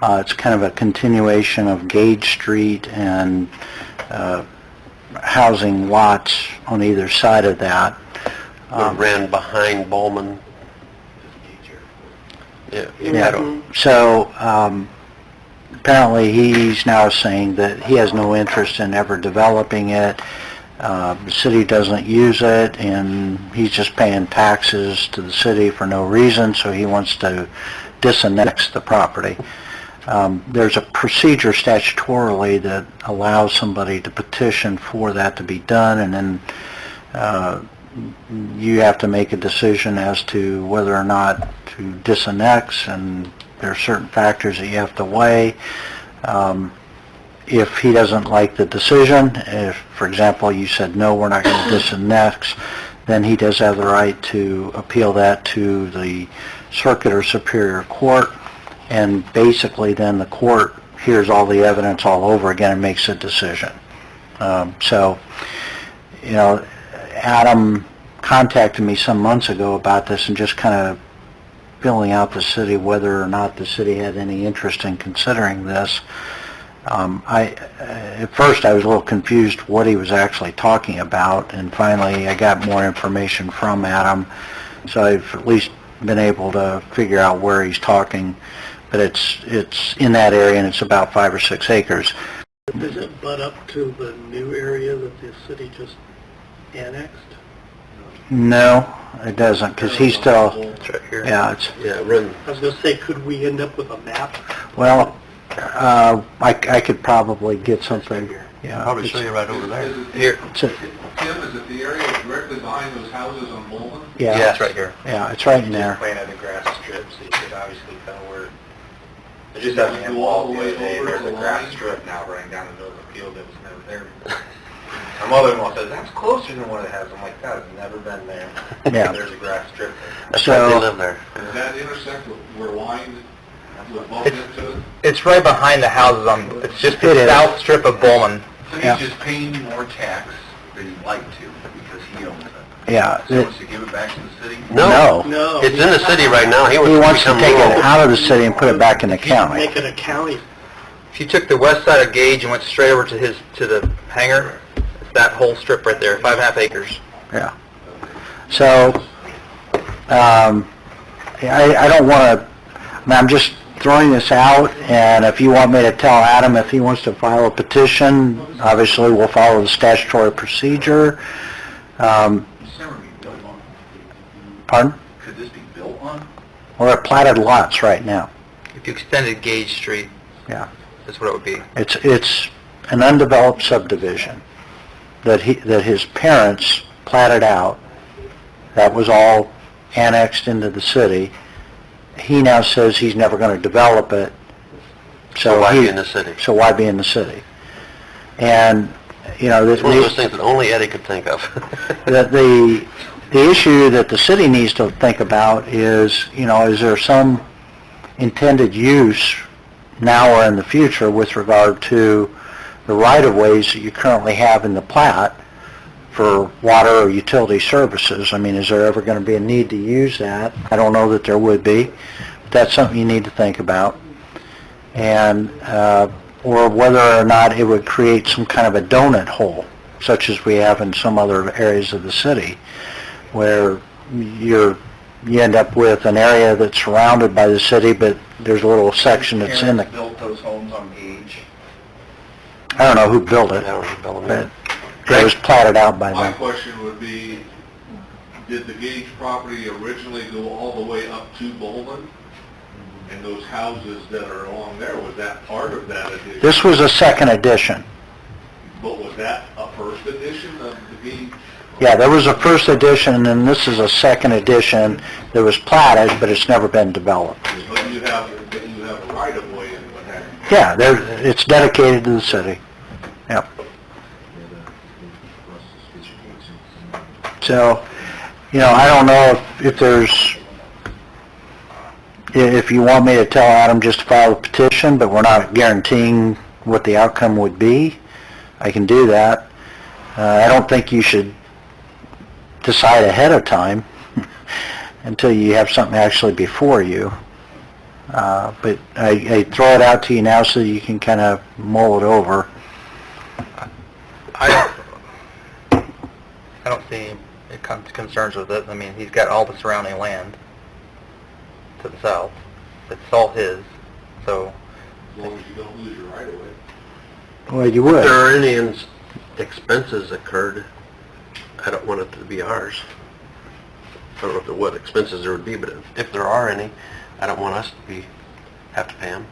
It's kind of a continuation of Gage Street and housing lots on either side of that. Ran behind Bowman. Yeah. Yeah. So apparently he's now saying that he has no interest in ever developing it. The city doesn't use it, and he's just paying taxes to the city for no reason, so he wants to disannex the property. There's a procedure statutorily that allows somebody to petition for that to be done, and then you have to make a decision as to whether or not to disannex, and there are certain factors that you have to weigh. If he doesn't like the decision, if, for example, you said, no, we're not going to disannex, then he does have the right to appeal that to the circuit or superior court, and basically then the court hears all the evidence all over again and makes a decision. Adam contacted me some months ago about this and just kind of filling out the city whether or not the city had any interest in considering this. At first I was a little confused what he was actually talking about, and finally I got more information from Adam, so I've at least been able to figure out where he's talking. But it's in that area, and it's about 5 or 6 acres. Does it butt up to the new area that the city just annexed? No, it doesn't, because he's still, It's right here. yeah, it's, Yeah, run. I was going to say, could we end up with a map? well, I could probably get something, yeah. I'll probably show you right over there. Here. It's a- Tim, is it the area directly behind those houses on Bowman? Yeah, it's right here. Yeah, it's right in there. Planted the grass strip, so you could obviously tell where, it just doesn't have all the way there, there's a grass strip now running down the middle of the field that was never there. My mother-in-law says, that's closer than what it has. I'm like, that has never been there. Yeah. There's a grass strip. That's right, they So- live there. Does that intersect with where Wine would bump into it? It's right behind the houses it's just the It is. south strip of Bowman. So Yeah. he's just paying you more tax than he'd like to because he owns it. Yeah, So he wants to give it back to the city? No. No. It's in the city right now. He he wants to become take it rural. out of the city and put it back in the county. Make it a county. If you took the west side of Gage and went straight over to the hangar, it's that whole strip right there, 5.5 acres. Yeah. So, I don't want to, I'm just throwing this out, and if you want me to tell Adam if he wants to file a petition, obviously we'll follow the statutory procedure. Pardon? Could this be built on? Well, they're platted lots right now. If you extended Gage Street, Yeah. that's what it would be. It's an undeveloped subdivision that his parents platted out. That was all annexed into the city. He now says he's never going to develop it. So why be in the city? So why be in the city? And, you know, It's one of those things that only Eddie could think of. that the issue that the city needs to think about is, you know, is there some intended use now or in the future with regard to the right-of-ways that you currently have in the plat for water or utility services? I mean, is there ever going to be a need to use that? I don't know that there would be, but that's something you need to think about. And, or whether or not it would create some kind of a donut hole, such as we have in some other areas of the city, where you end up with an area that's surrounded by the city, but there's a little section that's in the... Built those homes on Gage. I don't know who built it, I don't know who built them. but it was platted out by My them. question would be, did the Gage property originally go all the way up to Bowman? And those houses that are along there, was that part of that addition? This was a second edition. But was that a first edition of the Gage? Yeah, there was a first edition, and this is a second edition that was platted, but it's never been developed. But you have a right of way in what that. Yeah, it's dedicated to the city. Yep. So, you know, I don't know if you want me to tell Adam just to file a petition, but we're not guaranteeing what the outcome would be. I can do that. I don't think you should decide ahead of time until you have something actually before you. But I throw it out to you now so you can kind of mull it over. I don't see any concerns with it. I mean, he's got all the surrounding land to the south. It's all his, so... As long as you don't lose your right of way. Well, you If would. there are any expenses occurred, I don't want it to be ours. I don't know what expenses there would be, but if there are any, I don't want us to have to pay them.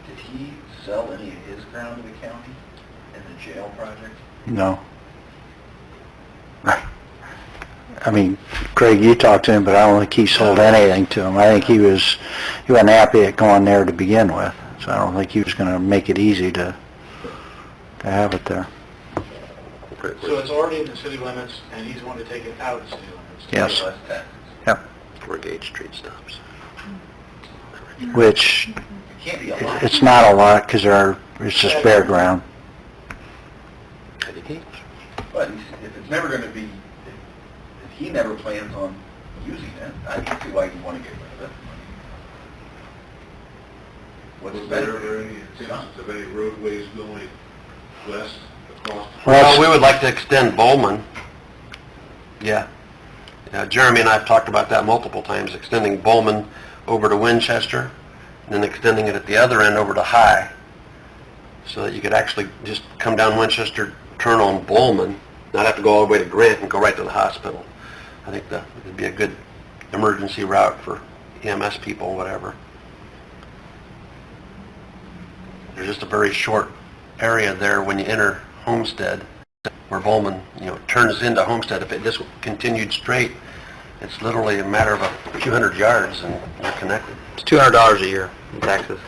Did he sell any of his ground to the county in the jail project? No. I mean, Craig, you talked to him, but I don't think he sold anything to him. I think he wasn't happy at going there to begin with, so I don't think he was going to make it easy to have it there. So it's already in the city limits, and he's wanting to take it out of the city limits? Yes. Less taxes. Yep. Where Gage Street stops. Which, It can't be a lot. it's not a lot, because it's just bare ground. Eddie Gage. But if it's never going to be, if he never plans on using it, I can see why you want to get rid of it. What's Was there better? any intentions of any roadways going west across? Well, we would like to extend Bowman. Yeah. Jeremy and I have talked about that multiple times, extending Bowman over to Winchester, and then extending it at the other end over to High, so that you could actually just come down Winchester, turn on Bowman, not have to go all the way to Grant and go right to the hospital. I think that would be a good emergency route for EMS people, whatever. There's just a very short area there when you enter Homestead, where Bowman, turns into Homestead. If it just continued straight, it's literally a matter of a few hundred yards and you're connected. It's $200 a year in taxes.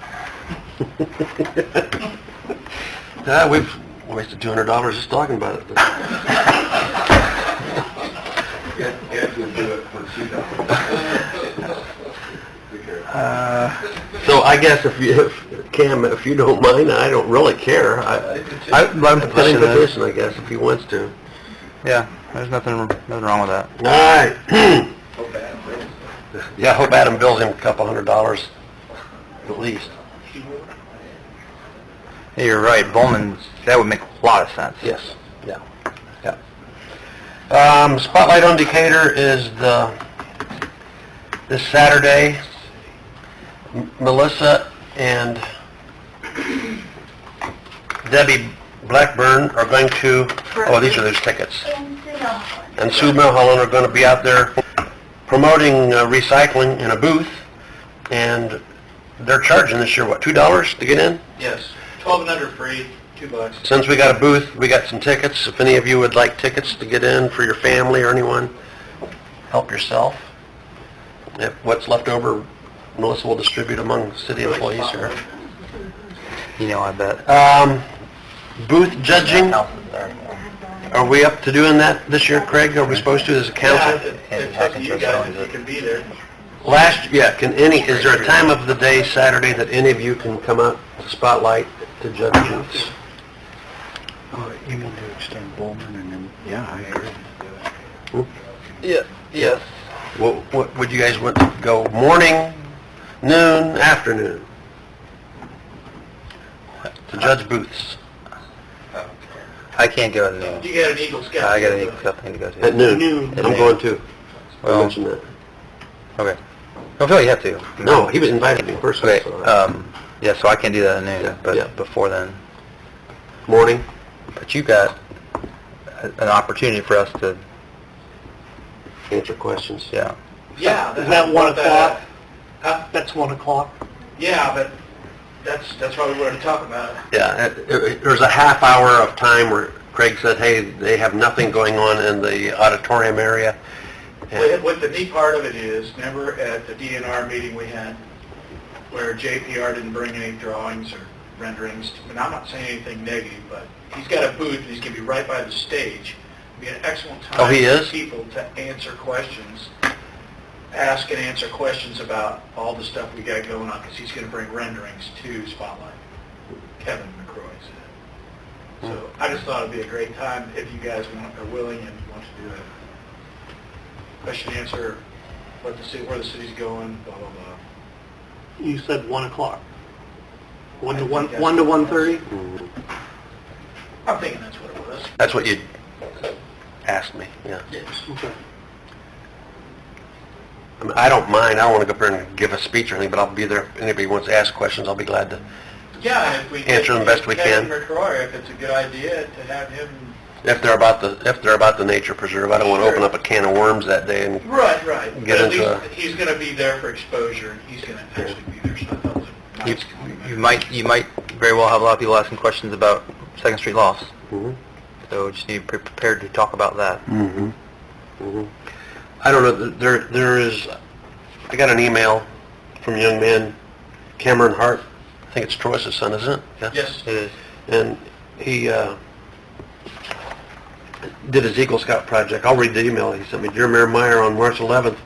We've wasted $200 just talking about it. Ed would do it for $2. So I guess Cam, if you don't mind, I don't really care. I'd love to Letting petition this. petition, I guess, if he wants to. Yeah, there's nothing wrong with that. All right. Hope that happens. Yeah, I hope Adam bills him a couple $100 at least. Hey, you're right, Bowman's, that would make a lot of sense. Yes, yeah. Spotlight on Decatur is the This Saturday, Melissa and Debbie Blackburn are going to, oh, these are those tickets. And Sue Milholland are going to be out there promoting recycling in a booth, and they're charging this year, what, $2 to get in? Yes, 12 and under free, $2. Since we got a booth, we got some tickets. If any of you would like tickets to get in for your family or anyone, help yourself. If what's left over, Melissa will distribute among city employees here. You know, I bet. Booth judging, are we up to doing that this year, Craig? Are we supposed to as a council? It's up to you guys if you can be there. Is there a time of the day, Saturday, that any of you can come out to Spotlight to judge booths? Oh, you mean to extend Bowman and then, yeah, I agree. Yeah, yes. What would you guys want to go, morning, noon, afternoon? To judge booths. I can't go at noon. You got an Eagle Scout. I got an Eagle Scout thing to go to. At noon? Noon. I'm going too. Well, I mentioned that. Okay. I don't feel like you have to. No, he was invited me personally. Okay, So. yeah, so I can't do that at noon, Yeah, but yeah. before then. Morning? But you got an opportunity for us to, Answer questions. yeah. Yeah. Is that 1 o'clock? Huh? That's 1 o'clock? Yeah, but that's why we wanted to talk about it. Yeah, there's a half hour of time where Craig said, hey, they have nothing going on in the auditorium area. And- What the neat part of it is, remember at the DNR meeting we had, where JPR didn't bring any drawings or renderings, and I'm not saying anything negative, but he's got a booth and he's going to be right by the stage. It'll be an excellent time Oh, he is? for people to answer questions, ask and answer questions about all the stuff we got going on, because he's going to bring renderings to Spotlight. Kevin McCroy said. So I just thought it'd be a great time if you guys are willing and want to do it. Question answer, where the city's going, blah, blah, blah. You said 1 o'clock. 1 to 1:30? Mhm. I'm thinking that's what it was. That's what you asked me, yeah. Yes. Okay. I mean, I don't mind, I don't want to go up there and give a speech or anything, but I'll be there. If anybody wants to ask questions, I'll be glad to. Yeah, and if we Answer them best we Kevin can. McCroy, if it's a good idea to have him. If they're about the nature preserve, I don't want to open up a can of worms that day and Right. Get But at into least he's going to be there for exposure, and he's going to actually be there, so I thought it was a nice. You might very well have a lot of people asking questions about Second Street lofts. Mhm. So just need to be prepared to talk about that. Mm-hmm. Mm-hmm. I don't know, there is, I got an email from a young man, Cameron Hart, I think it's Troy's son, isn't it? Yeah. Yes. It is. And he did his Eagle Scout project. I'll read the email he sent me. Dear Mayor Meyer, on March 11th,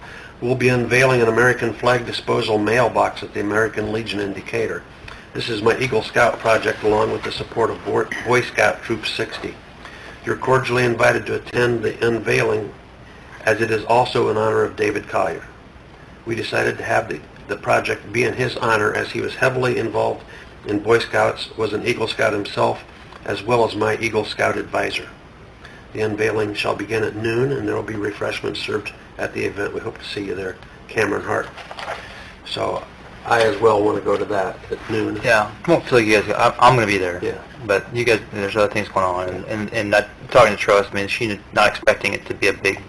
we'll be unveiling an American flag disposal mailbox at the American Legion in Decatur. This is my Eagle Scout project along with the support of Boy Scout Troop 60. You're cordially invited to attend the unveiling, as it is also in honor of David Collier. We decided to have the project be in his honor, as he was heavily involved in Boy Scouts, was an Eagle Scout himself, as well as my Eagle Scout advisor. The unveiling shall begin at noon, and there will be refreshments served at the event. We hope to see you there, Cameron Hart. So I as well want to go to that at noon. Yeah, I won't feel like you guys, I'm going to be there. Yeah. But you guys, there's other things going on, and not talking to Troy, I mean, she's not expecting it to be a big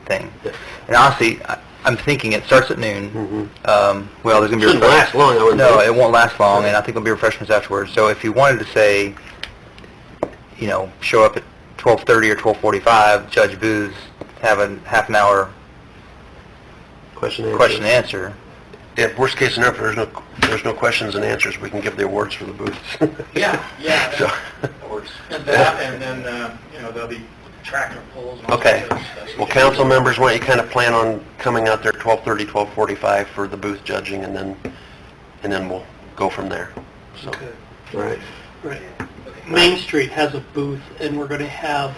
thing. Yeah. And honestly, I'm thinking it starts at noon. Mm-hmm. Well, there's going to be Shouldn't last long, I wouldn't No, think. it won't last long, and I think there'll be refreshments afterwards. So if you wanted to say, you know, show up at 12:30 or 12:45, judge booths, have a half an hour Question and question and answer. If worst case scenario, if there's no questions and answers, we can give the awards for the booths. Yeah. So, And that, and then, there'll be tractor pulls. and all okay. that stuff. Well, council members, why don't you kind of plan on coming out there 12:30, 12:45 for the booth judging, and then we'll go from there. So, Okay. all right. Right. Main Street has a booth, and we're going to have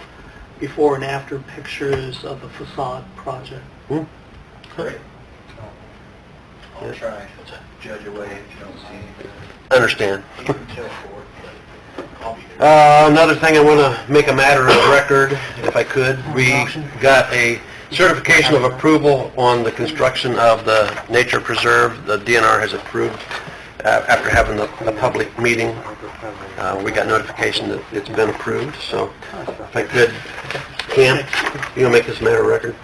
before and after pictures of the facade project. Great. Yeah. I'll try to judge away if you don't see anything. Understand. You can tell for it, but I'll be there. Another thing I want to make a matter of record, if I could. We got a Certification of approval on the construction of the nature preserve. The DNR has approved, after having the public meeting, we got notification that it's been approved, so if I could, Cam, you gonna make this a matter of record?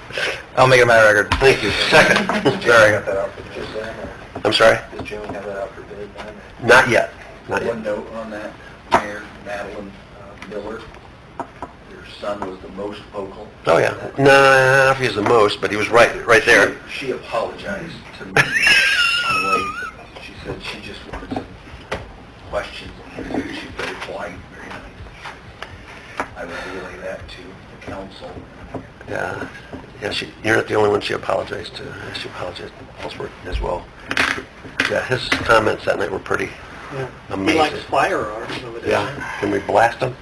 I'll make it a matter of record. Thank you. Second. Jerry got that out for bid then, or I'm sorry? did Jimmy have that out for bid then? Not yet. Not yet. One note on that, Mayor Madeline Miller, your son was the most vocal. Oh, yeah. No, I don't know if he was the most, but he was right there. She apologized to me on the way. She said she just wanted some questions. She's very polite, very nice. I will relay that to the council. Yeah, you're not the only one she apologized to. She apologized elsewhere as well. Yeah, his comments that night were pretty Yeah. amazing. He likes firearms over there. Yeah, can we blast them?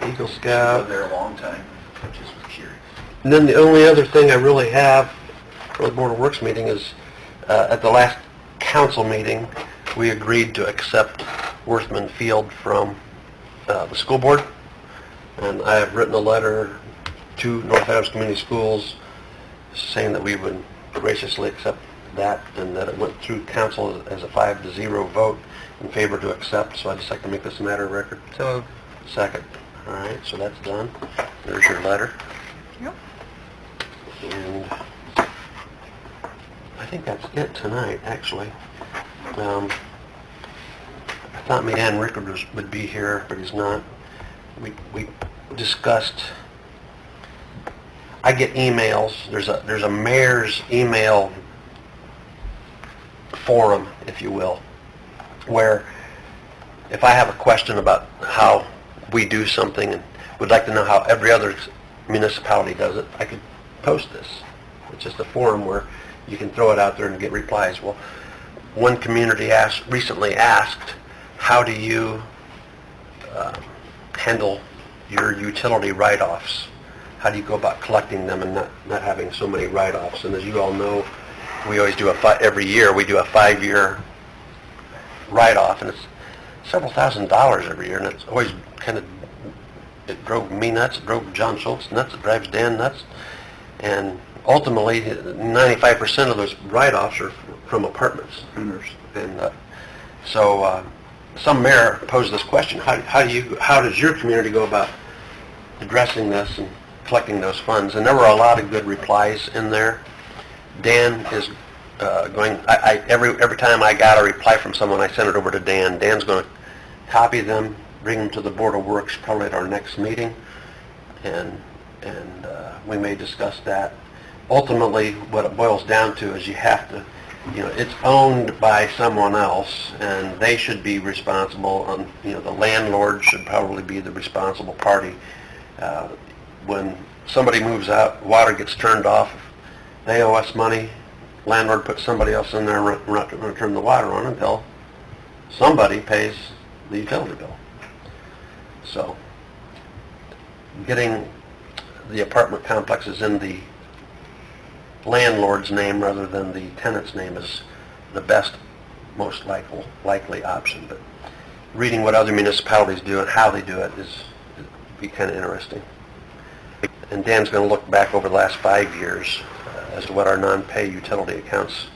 Eagle She was Scout. there a long time. I just was curious. And then the only other thing I really have for the Board of Works meeting is, at the last council meeting, we agreed to accept Worthman Field from the school board. And I have written a letter to North Adams Community Schools saying that we would graciously accept that, and that it went through council as a 5-0 vote in favor to accept. So I'd just like to make this a matter of record. So, Second. All right, so that's done. There's your letter. Yep. And I think that's it tonight, actually. I thought Dan Rickard would be here, but he's not. We discussed, I get emails, there's a mayor's email forum, if you will, where if I have a question about how we do something and would like to know how every other municipality does it, I could post this. It's just a forum where you can throw it out there and get replies. Well, one community recently asked, how do you handle your utility write-offs? How do you go about collecting them and not having so many write-offs? And as you all know, we always do every year we do a 5-year write-off, and it's several $1,000s every year, and it's always kind of, it drove me nuts, it drove John Schultz nuts, it drives Dan nuts, and ultimately 95% of those write-offs are from apartments owners. And so some mayor posed this question: how does your community go about addressing this and collecting those funds? And there were a lot of good replies in there. Dan is every time I got a reply from someone, I sent it over to Dan. Dan's going to copy them, bring them to the Board of Works probably at our next meeting, and we may discuss that. Ultimately, what it boils down to is you have to, it's owned by someone else, and they should be responsible. The landlord should probably be the responsible party. When somebody moves out, water gets turned off, they owe us money. Landlord puts somebody else in there, we're not going to turn the water on until somebody pays the utility bill. So, getting the apartment complexes in the landlord's name rather than the tenant's name is the best, most likely option. But reading what other municipalities do and how they do it is be kind of interesting. And Dan's going to look back over the last 5 years as to what our non-pay utility accounts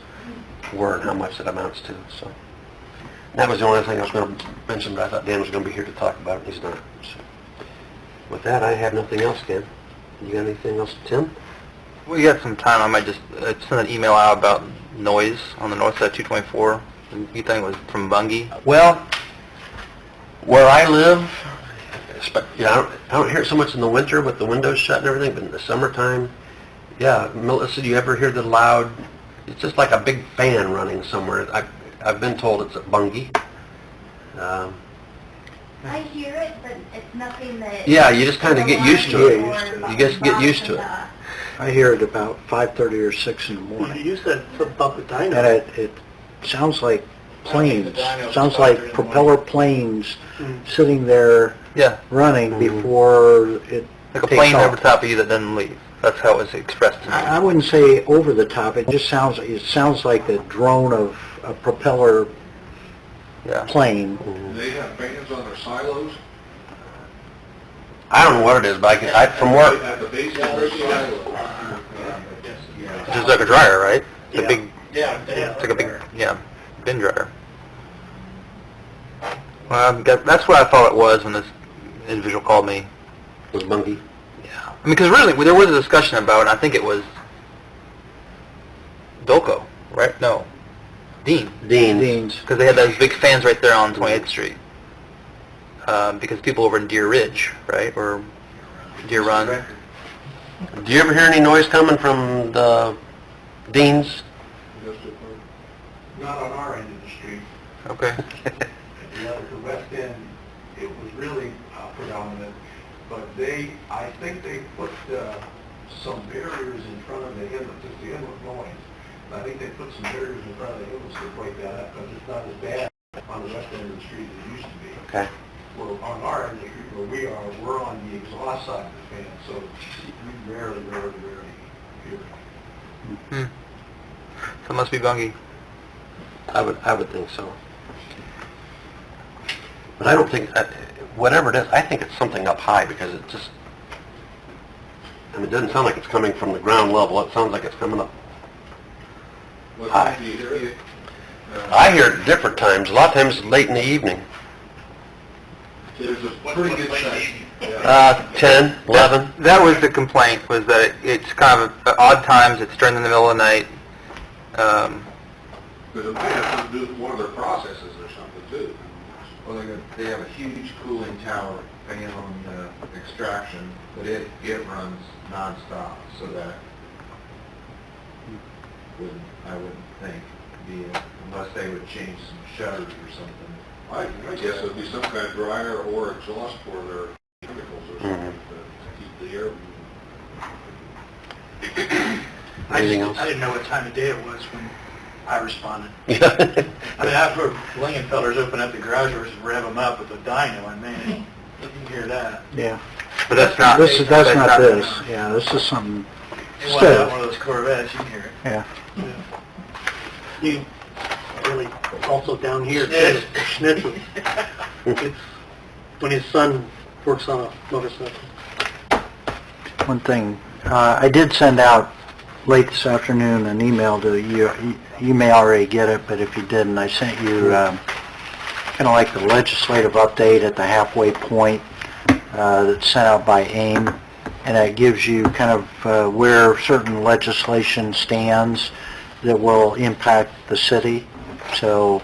were and how much it amounts to. So that was the only thing I was going to mention, but I thought Dan was going to be here to talk about it, and he's not. So with that, I have nothing else, Ken. You got anything else, Tim? we got some time. I might just send an email out about noise on the north side of 224. You think it was from Bungie? Well, where I live, I don't hear it so much in the winter with the windows shut and everything, but in the summertime, yeah. Melissa, do you ever hear the loud? It's just like a big fan running somewhere. I've been told it's at Bungie. I hear it, but it's nothing that... Yeah, you just kind of get used to it. Or You just get used to it. I hear it about 5:30 or 6 in the morning. You said something about the dino. And it sounds like planes, dynos sounds fly like during the propeller planes Mm. sitting there Yeah, running before it like a takes plane off. over top of you that doesn't leave. That's how it was expressed to me. I wouldn't say over the top, it sounds like the drone of a propeller Yeah. plane. Do they have fans on their silos? I don't know what it is, but from where, At the base of the sidewalk. It's just like a dryer, right? It's a Yeah. big, Yeah. it's like a big, bin dryer. Well, that's what I thought it was when this individual called me. was Bungie. Yeah. I mean, because really, there was a discussion about, and I think it was Dolco, right? No. Dean's. Because they had those big fans right there on 28th Street. Because people over in Deer Ridge, right, or Deer Run. Do you ever hear any noise coming from the Dean's? Not on our end of the street. Okay. The west end, it was really predominant, but I think they put some barriers in front of the inlet, just the inlet noise. I think they put some barriers in front of the inlets to break that up, because it's not as bad on the west end of the street as it used to be. Okay. Well, on our end of the street where we are, we're on the exhaust side of the fan, so we rarely hear it. So it must be Bungie. I would think so. But I don't think, whatever it is, I think it's something up high, because it just, I mean, it doesn't sound like it's coming from the ground level, it sounds like it's coming up high. I hear it at different times, a lot of times late in the evening. There's a pretty good chance. 10, 11. That was the complaint, was that it's kind of odd times, it's during the middle of the night. Because it might have something to do with one of their processes or something too. Well, they have a huge cooling tower fan on extraction, but it runs nonstop, so that I wouldn't think, unless they would change some shutters or something. I guess it'd be some kind of dryer or exhaust for their chemicals or something to keep the air moving. Anything else? I didn't know what time of day it was when I responded. Yeah. I mean, I've heard Lingenfelders open up the garage doors and rev them up with a dyno, and man, you can hear that. Yeah. But that's not... That's not this. Yeah, this is something... It wasn't out one of those Corvettes, you can hear it. Yeah. You really, also down here, too, Schnitz's. It's when his son works on a motorcycle. One thing, I did send out late this afternoon an email to you. You may already get it, but if you didn't, I sent you kind of like the legislative update at the halfway point that's sent out by AIM, and it gives you kind of where certain legislation stands that will impact the city. So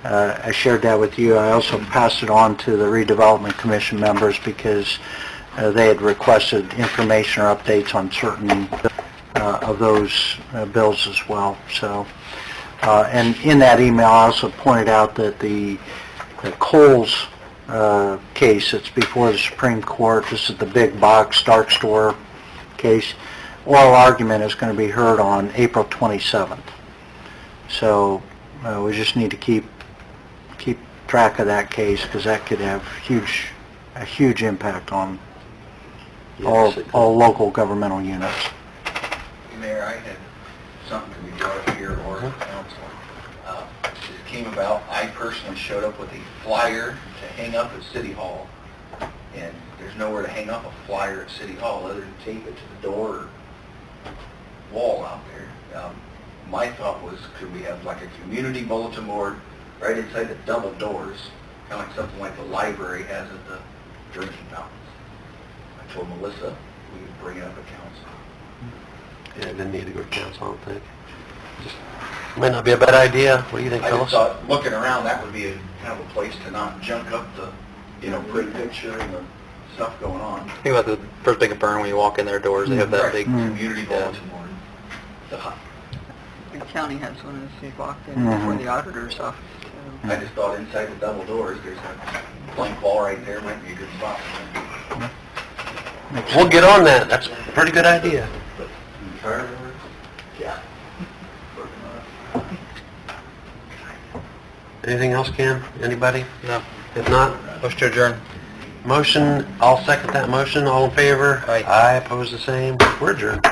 I shared that with you. I also passed it on to the Redevelopment Commission members because they had requested information or updates on certain of those bills as well. So, and in that email, I also pointed out that the Kohl's case that's before the Supreme Court, this is the big box dark store case, oral argument is going to be heard on April 27th. So we just need to keep track of that case, because that could have a huge impact on all local governmental units. Mayor, I had something to be brought up here or council. This came about, I personally showed up with a flyer to hang up at City Hall, and there's nowhere to hang up a flyer at City Hall other than tape it to the door or wall out there. My thought was, could we have like a community bulletin board right inside the double doors, kind of like something like the library has at the drinking fountains? I told Melissa we would bring it up at council. Yeah, it didn't need to go to council, I don't think. Just, might not be a bad idea. What do you think, I Phyllis? just thought, looking around, that would be kind of a place to not junk up the, pretty picture and the stuff going on. Think about the first Big Burn, when you walk in their doors, they have that big... Community bulletin board. The county has one as you walked in before the auditor's office, too. I just thought inside the double doors, there's a blank wall right there, might be a good spot. We'll get on that. That's a pretty good idea. Yeah. Anything else, Ken? Anybody? No. If not, Motion to adjourn. motion, I'll second that motion. All in favor? Aye. Aye, oppose the same. We're adjourned.